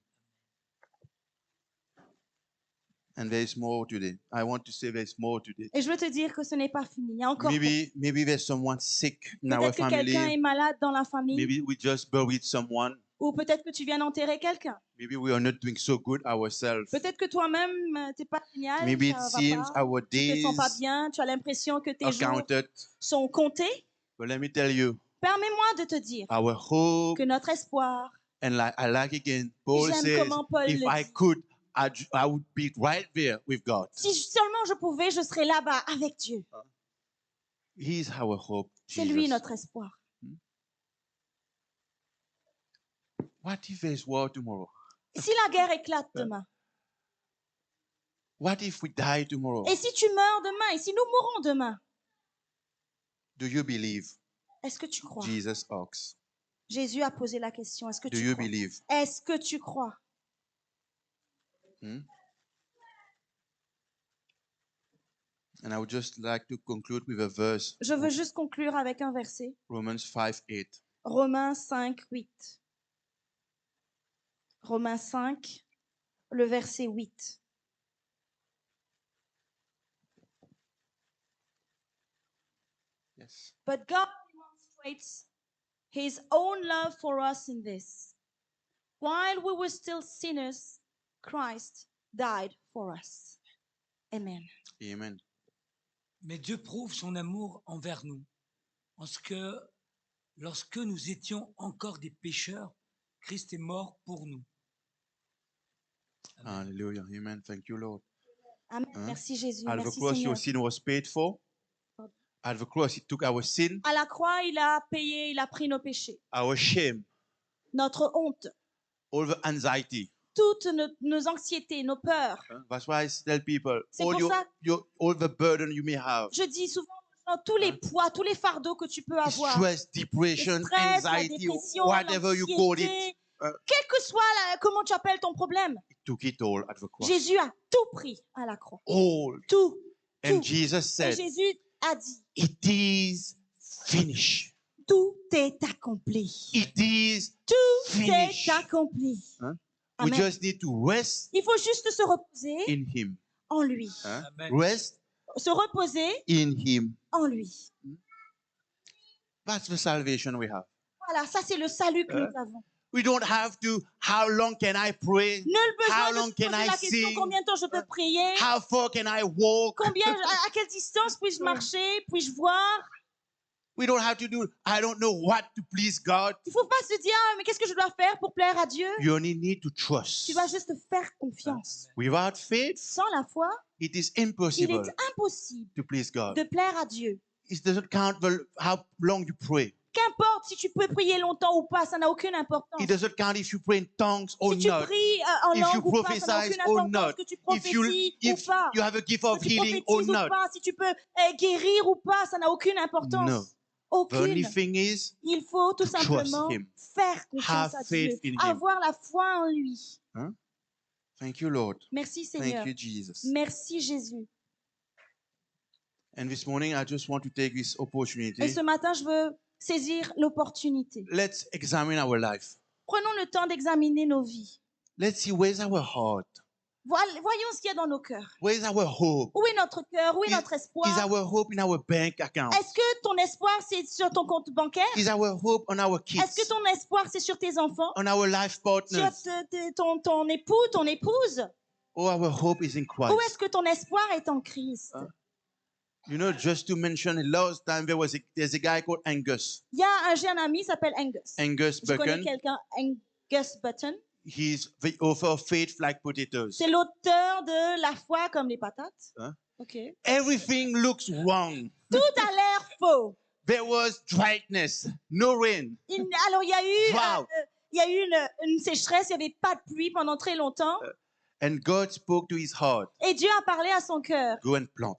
And there is more today. I want to say there is more today. Et je veux te dire que ce n'est pas fini. Il y a encore Maybe there's someone sick in our peut-être que quelqu'un est family. malade dans la famille, Maybe we just buried someone. ou peut-être que tu viens d'enterrer quelqu'un. Maybe we are not doing so good ourselves. Peut-être que toi-même, t'es pas génial, Maybe it ça va seems pas, our tu te days sens pas bien, tu as l'impression que tes are jours counted. sont comptés. But let me tell you, Permets-moi de te dire our hope, que notre espoir, and I like again, Paul j'aime says, comment Paul if le I dit. could, I would be right there with God. Si seulement je pouvais, je serais là-bas avec Dieu. He's our hope. C'est lui Jesus. notre espoir. What if there's war tomorrow? Si la guerre éclate demain, What if we die tomorrow? et si tu meurs demain, et si nous mourons demain, Do you believe? est-ce que tu crois? Jesus asks. Jésus a posé la question, est-ce que Do tu you crois? believe? Est-ce que tu crois? And I would just like to conclude with a verse. Je veux juste conclure avec un verset. Romans 5:8. Romains 5, 8. Romains 5, le verset 8. Yes. But God demonstrates his own love for us in this. While we were still sinners, Christ died for us. Amen. Amen. Mais Dieu prouve son amour envers nous, en ce que, lorsque nous étions encore des pécheurs, Christ est mort pour nous. Amen. Hallelujah. Amen. Thank you, Lord. Amen. Hein? Merci Jésus. At the Merci cross, Seigneur. your sin was paid for. At the cross, He took our sin, À la croix, il a payé, il a pris nos péchés, our shame, notre honte, all the anxiety. toutes nos anxiétés, nos peurs. That's why I tell people, C'est all pour ça- all the burden you may have, Je dis souvent aux gens, tous les poids, tous les fardeaux que tu peux avoir, stress, le depression, stress, la anxiety, dépression, whatever you call it, l'anxiété, quel que soit comment tu appelles ton problème, He took it all at the cross. Jésus a tout pris à la croix. All. Tout. And Tout. Jesus Et said, Jésus a dit, it is finished. tout est accompli. It is Tout finished. est accompli. Hein? We Amen. just need to rest Il faut juste se reposer in Him. en lui. Amen. Rest Se reposer in Him. en lui. That's the salvation we have. Voilà, ça c'est le salut que nous avons. We don't have to, how long can I pray? Nul How besoin de long se poser can I la question sing? combien de temps je peux prier, How far can I walk? à quelle distance puis-je marcher, puis-je voir. We don't have to do, I don't know what to please God. Il ne faut pas se dire ah, mais qu'est-ce que je dois faire pour plaire à Dieu. You only need to trust. Tu dois juste faire confiance. Without faith, Sans la foi, it is il impossible est impossible to please God. de plaire à Dieu. It doesn't count how long you pray. Qu'importe si tu peux prier longtemps ou pas, ça n'a aucune importance. It doesn't count if you pray in tongues or Si tu not. pries en If you langue ou pas, ça n'a prophesy aucune or importance. not. Que tu If you, prophéties ou if pas. you have a gift Que of tu healing or prophétises ou not. pas, si tu peux guérir ou pas, ça n'a aucune importance. No. The Aucune. only thing is, Il faut tout to trust simplement him. faire confiance Have à faith Dieu, in him. avoir la foi en lui. Thank you, Lord. Merci Thank Seigneur. you, Jesus. Merci Jésus. And this morning, I just want to take this Et opportunity. ce matin, je veux saisir l'opportunité. Let's examine our life. Prenons le temps d'examiner nos vies. Let's see where's our heart. Voyons ce qu'il y a dans nos cœurs. Where's our hope? Où est notre cœur? Où est notre Is espoir? our hope in our bank account? Est-ce que ton espoir, c'est sur ton compte bancaire? Is our hope on our Est-ce que kids? ton espoir, c'est sur tes enfants? On our life Sur partners? ton époux, ton épouse? Or our hope is in Où est-ce Christ? que ton espoir est en Christ? You know, just to mention, last time there's a guy called Angus. J'ai un ami, il s'appelle Angus. Angus Je connais Buchan. quelqu'un, Angus Button. He's the author of Faith Like Potatoes. C'est l'auteur de La foi comme les patates. Hein? Ok. Everything looks wrong. Tout a l'air faux. There was dryness, no rain. Alors, il y a eu, Drought. une sécheresse, il n'y avait pas de pluie pendant très longtemps. And God spoke to his heart. Et Dieu a parlé à son cœur. Go and plant.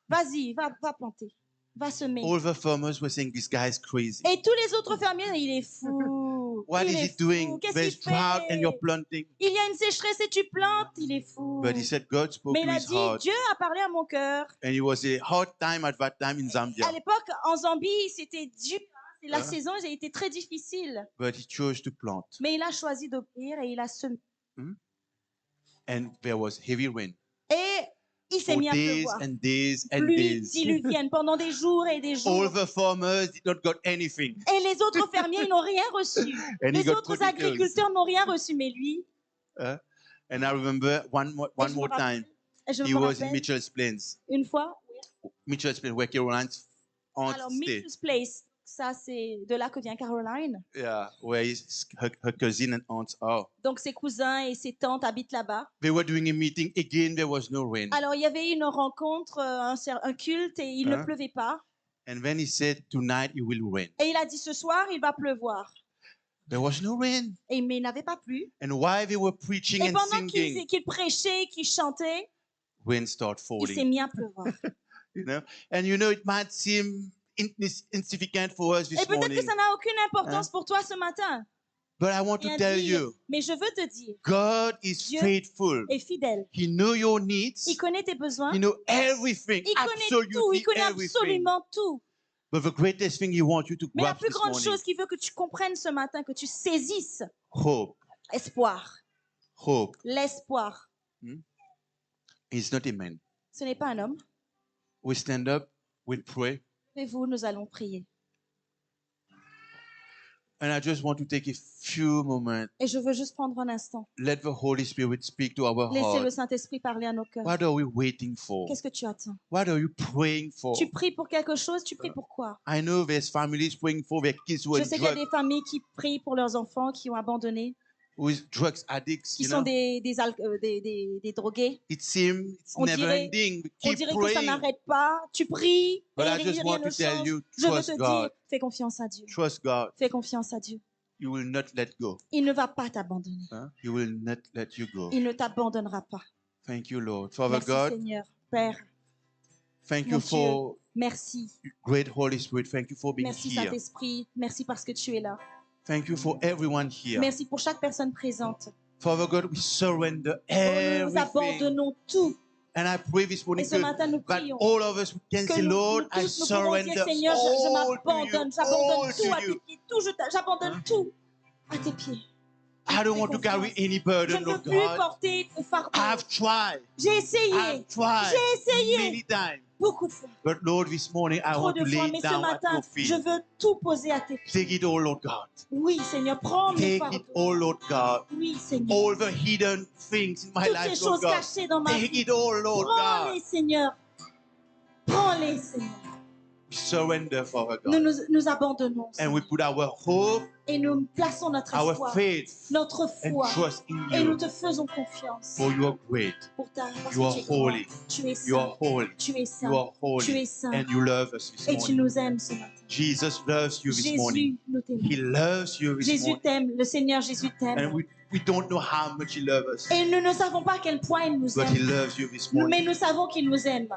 Vas-y, va planter. Va semer. All the farmers were saying, this guy is crazy. Et tous les autres fermiers, il est fou. What il is est he fou. doing? Qu'est-ce There's qu'il fait? drought and you're planting. Il y a une sécheresse et tu plantes, il est fou. But he said, God spoke Mais to il a his dit, heart. Dieu a parlé à mon cœur. And it was a hard time at that time in Zambia. À l'époque, en Zambie, c'était dur. Hein. La Hein? saison a été très difficile. But he chose to plant. Mais il a choisi d'obéir et il a semé. And there was heavy rain. Et il s'est For mis à days pleuvoir. and days and Pluie days. diluvienne pendant des jours et des jours. All the farmers did not got anything. Et les autres fermiers, ils n'ont rien reçu. And he Les got autres potatoes. agriculteurs n'ont rien reçu. Mais lui, And I remember one je more me rappelle- time, je he me was in rappelle, Mitchell's Plains. une fois, Mitchell's Plains, where Caroline's aunt alors stayed. Mitchell's Place, ça c'est de là que vient Caroline. Yeah, where her cousin and aunts are. Donc ses cousins et ses tantes habitent là-bas. They were doing a meeting. Again, there was no rain. Alors il y avait une rencontre, un culte et il ne Hein? pleuvait pas. And then he said, tonight it will rain. Et il a dit ce soir il va pleuvoir. There was no rain. Mais il n'avait pas plu. And while they were preaching Et and pendant singing, qu'il prêchait, qu'il chantait, rain started il s'est falling. mis à pleuvoir. You know, and you know it might seem insignificant for us Et this peut-être que morning, ça n'a aucune importance pour toi ce matin. but I want to Rien tell dire. you, Mais je veux te dire, God is Dieu faithful. est fidèle. He knows your needs. Il connaît tes besoins. He knows everything, Il connaît tout. absolutely Il connaît everything. absolument tout. But the greatest thing He wants you to Mais la grasp plus this grande morning, chose qu'il veut que tu comprennes ce matin, que tu saisisses, hope. espoir. Hope L'espoir. is not a man. Ce n'est pas un homme. We stand up, we pray, Et vous, nous allons prier. and I just want to take a few moments. Et je veux juste prendre un instant. Let the Holy Spirit speak to our Laissez le heart. Saint-Esprit parler à nos cœurs. What are we waiting for? Qu'est-ce que tu attends? What are you praying for? Tu pries pour quelque chose, tu pries pour quoi? I know there's families praying for their kids who Je are sais qu'il y a des familles qui prient pour leurs enfants qui ont abandonné, drugs addicts. qui You sont know, des drogués. it seems it's On never dirait- ending. On Keep dirait que ça praying. n'arrête pas. Tu pries But et I just rien want ne to tell change. you, Je veux trust te dire, God. fais confiance à Dieu. Trust God. Fais confiance à Dieu. You will not let go. Il ne va pas t'abandonner. Huh? He will not let you go. Il ne t'abandonnera pas. Thank you, Lord. Father Merci God, Seigneur. Père, thank mon you Dieu. for merci. great Holy Spirit. Thank you for being Merci here. Saint-Esprit. Merci parce que tu es là. Thank you for everyone here. Merci pour chaque personne présente. Father God, we surrender Nous everything. abandonnons tout. And I pray this Et morning ce matin, nous that prions. all of us can Que say, nous, Lord, nous I tous, nous pouvons dire, surrender Seigneur, je all to you, m'abandonne. J'abandonne all tout à to tes you. pieds. J'abandonne tout à tes pieds. I don't want to carry any Je burden, ne veux Lord plus God. porter de fardeau. I've tried. J'ai essayé. I've tried J'ai essayé many times. beaucoup de fois. But Lord, this morning I Trop want to de fois. lay Mais it ce down at matin, your je feet. veux tout poser à tes pieds. Take it all, Lord God. Oui, Seigneur, prends mes Take it fardeaux. all, Lord God. Oui, Seigneur. All the hidden things in my Toutes life, les Lord choses God. cachées dans ma Take vie. it all, Lord Prends-les, God. Seigneur. Prends-les, Seigneur. We surrender, Father Nous God. nous abandonnons. And we Seigneur. put our hope, Et nous plaçons notre our espoir, faith, notre and foi. trust in Et nous you. te faisons confiance. For you are great. Parce You are que tu es grand. holy. Tu es You saint. are holy. Tu es You saint. are Tu holy. es saint. And you love us this Et tu morning. nous aimes ce matin. Jesus loves you this morning. Jésus, nous t'aimons. He loves you this Jésus morning. t'aime. Le Seigneur Jésus And t'aime. we don't know how much He loves us. Et nous ne savons pas à quel point il nous But He aime. loves you this Mais morning. nous savons qu'il nous aime.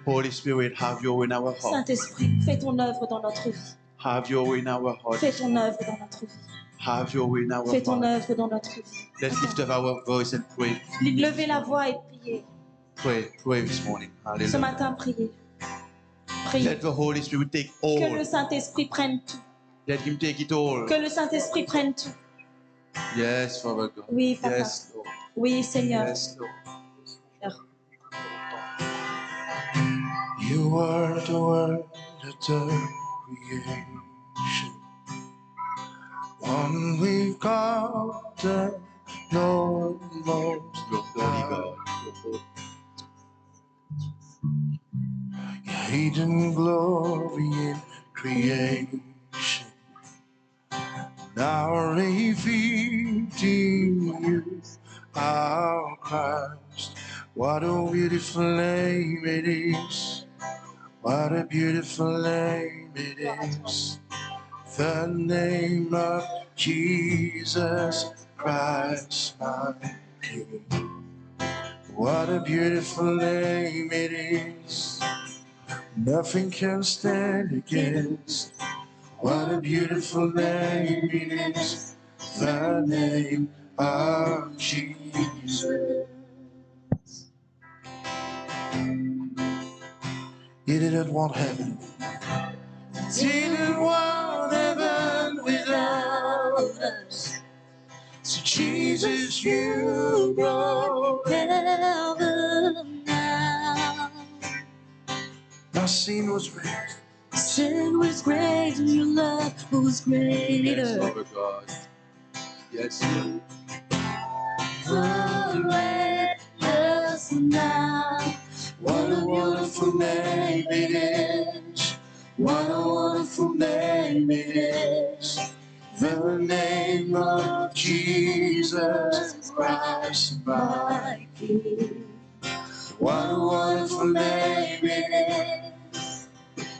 Holy Spirit, have your way in our heart. Saint-Esprit, fais ton œuvre dans notre vie. Have your way in our heart. Fais ton œuvre dans notre vie. Have your way in our Fais ton heart. œuvre dans notre vie. Let's lift up our voice and pray. Levez la voix et priez. Pray this morning. Ce Hallelujah. matin, priez. Priez. Let the Holy Spirit take Que le all. Saint-Esprit prenne tout. Let him take it all. Que le Saint-Esprit prenne tout. Yes, Father God. Oui, Papa. Yes, Lord. Oui, Seigneur. Yes, Lord. You are the word of the creation, one with God, the Lord most Your holy God. Your holy. hidden glory in creation, now revealed in you, our Christ. What a beautiful name it is. What a beautiful name it is. The name of Jesus Christ, my King. What a beautiful name it is. Nothing can stand against. What a beautiful name it is. The name of Jesus. You didn't want heaven. Didn't want heaven without us. So Jesus, you brought heaven now. Our sin was great. Sin was great and your love was greater. Yes, Father God. Yes, Lord. Let us now. What a wonderful name it is. What a wonderful name it is. The name of Jesus Christ, my King. What a wonderful name it is.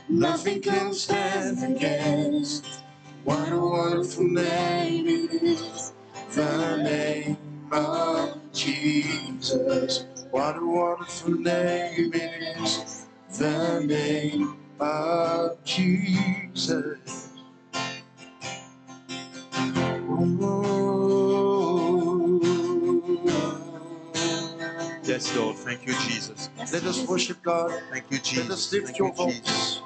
Nothing can stand against. What a wonderful name it is. The name of Jesus. What a wonderful name it is. The name of Jesus. Yes, Lord. Thank you, Jesus. Let us worship God. Thank you, Jesus. Let us lift Thank your you, voice. Jesus.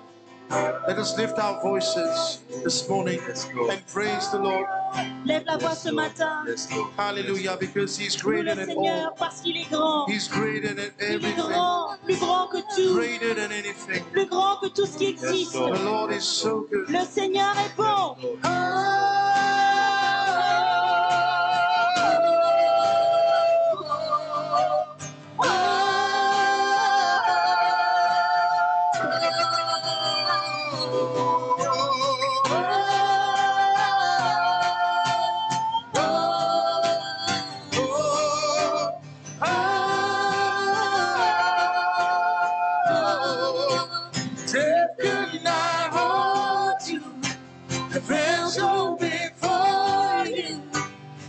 Let us lift our voices this morning Yes, Lord. and praise the Lord. Lève la voix Yes, ce Lord. matin. Yes, Lord. Hallelujah, because He's Loue greater le than Seigneur all. parce qu'il est grand. He's greater than Il est everything. grand, plus grand que tout. Greater than anything. Plus grand que tout ce qui existe. Lord. The Lord is so good. Le Seigneur est bon. Lord. Death could not hold you. The veil's open before you.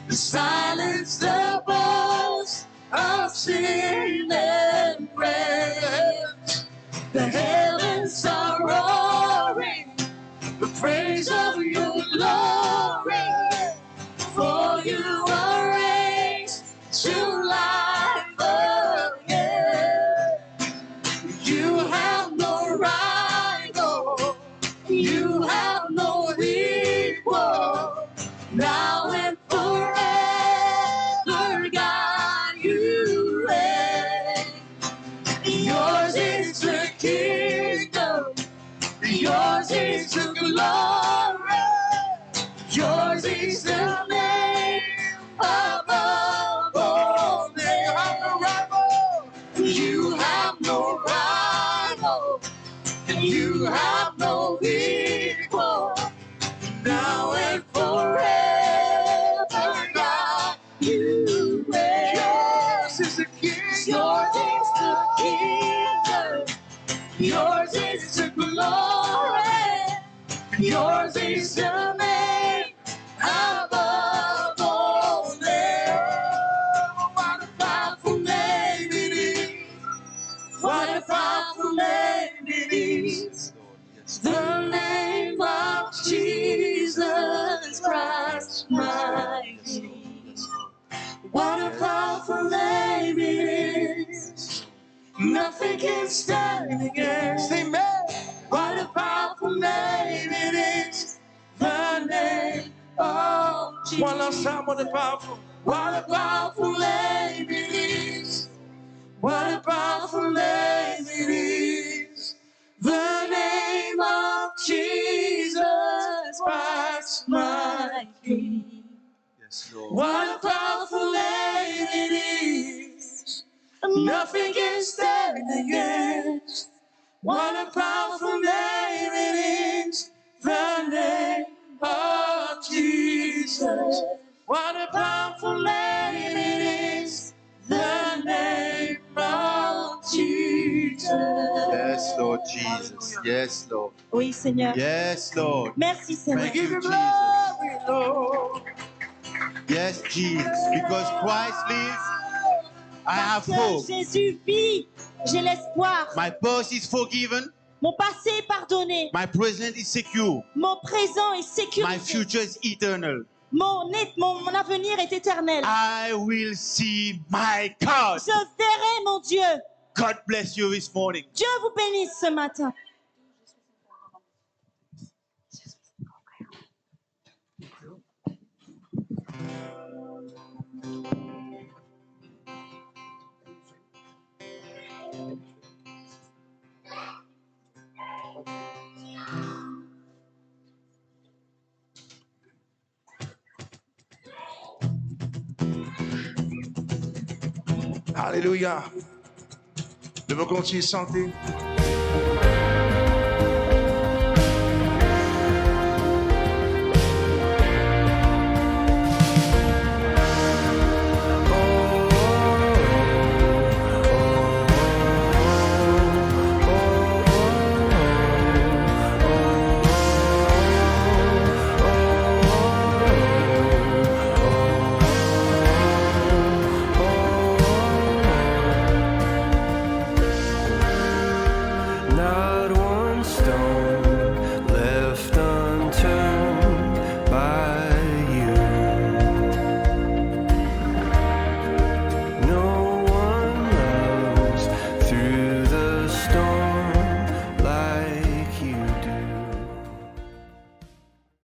The silence, the boast of sin and praise. The heavens are roaring the praise of your glory. For you are raised to life again. You have no rival. You have no equal. Now and forever, God, you reign. Yours is the kingdom. Yours is the glory. Yours is the name above all names. You have no rival. You have no equal. Now and forever, God, you reign. Yours is the kingdom. Yours is the kingdom. Yours is the glory. Yours Nothing can stand against. Amen. What a powerful name it is. The name of Jesus. One last time, what a powerful. What a powerful name it is. What a powerful name it is. The name of Jesus Christ, my King. Yes, Lord. What a powerful name it is. Nothing can stand against. What a powerful name it is. The name of Jesus. What a powerful name it is. The name of Jesus. Yes, Lord Jesus. Yes, Lord. Oui, Seigneur. Yes, Lord. Merci, Seigneur. Thank you, Give him Jesus. glory, Lord. Yes, Jesus. Because Christ lives, I have Parce que hope. Jésus vit, j'ai l'espoir. My past is forgiven. Mon passé est pardonné. My present is secure. Mon présent est My sécurisé. future is eternal. Mon avenir est éternel. I will see my God. Je verrai mon Dieu. God bless you this morning. Dieu vous bénisse ce matin. Alléluia. Nous allons continuer à chanter.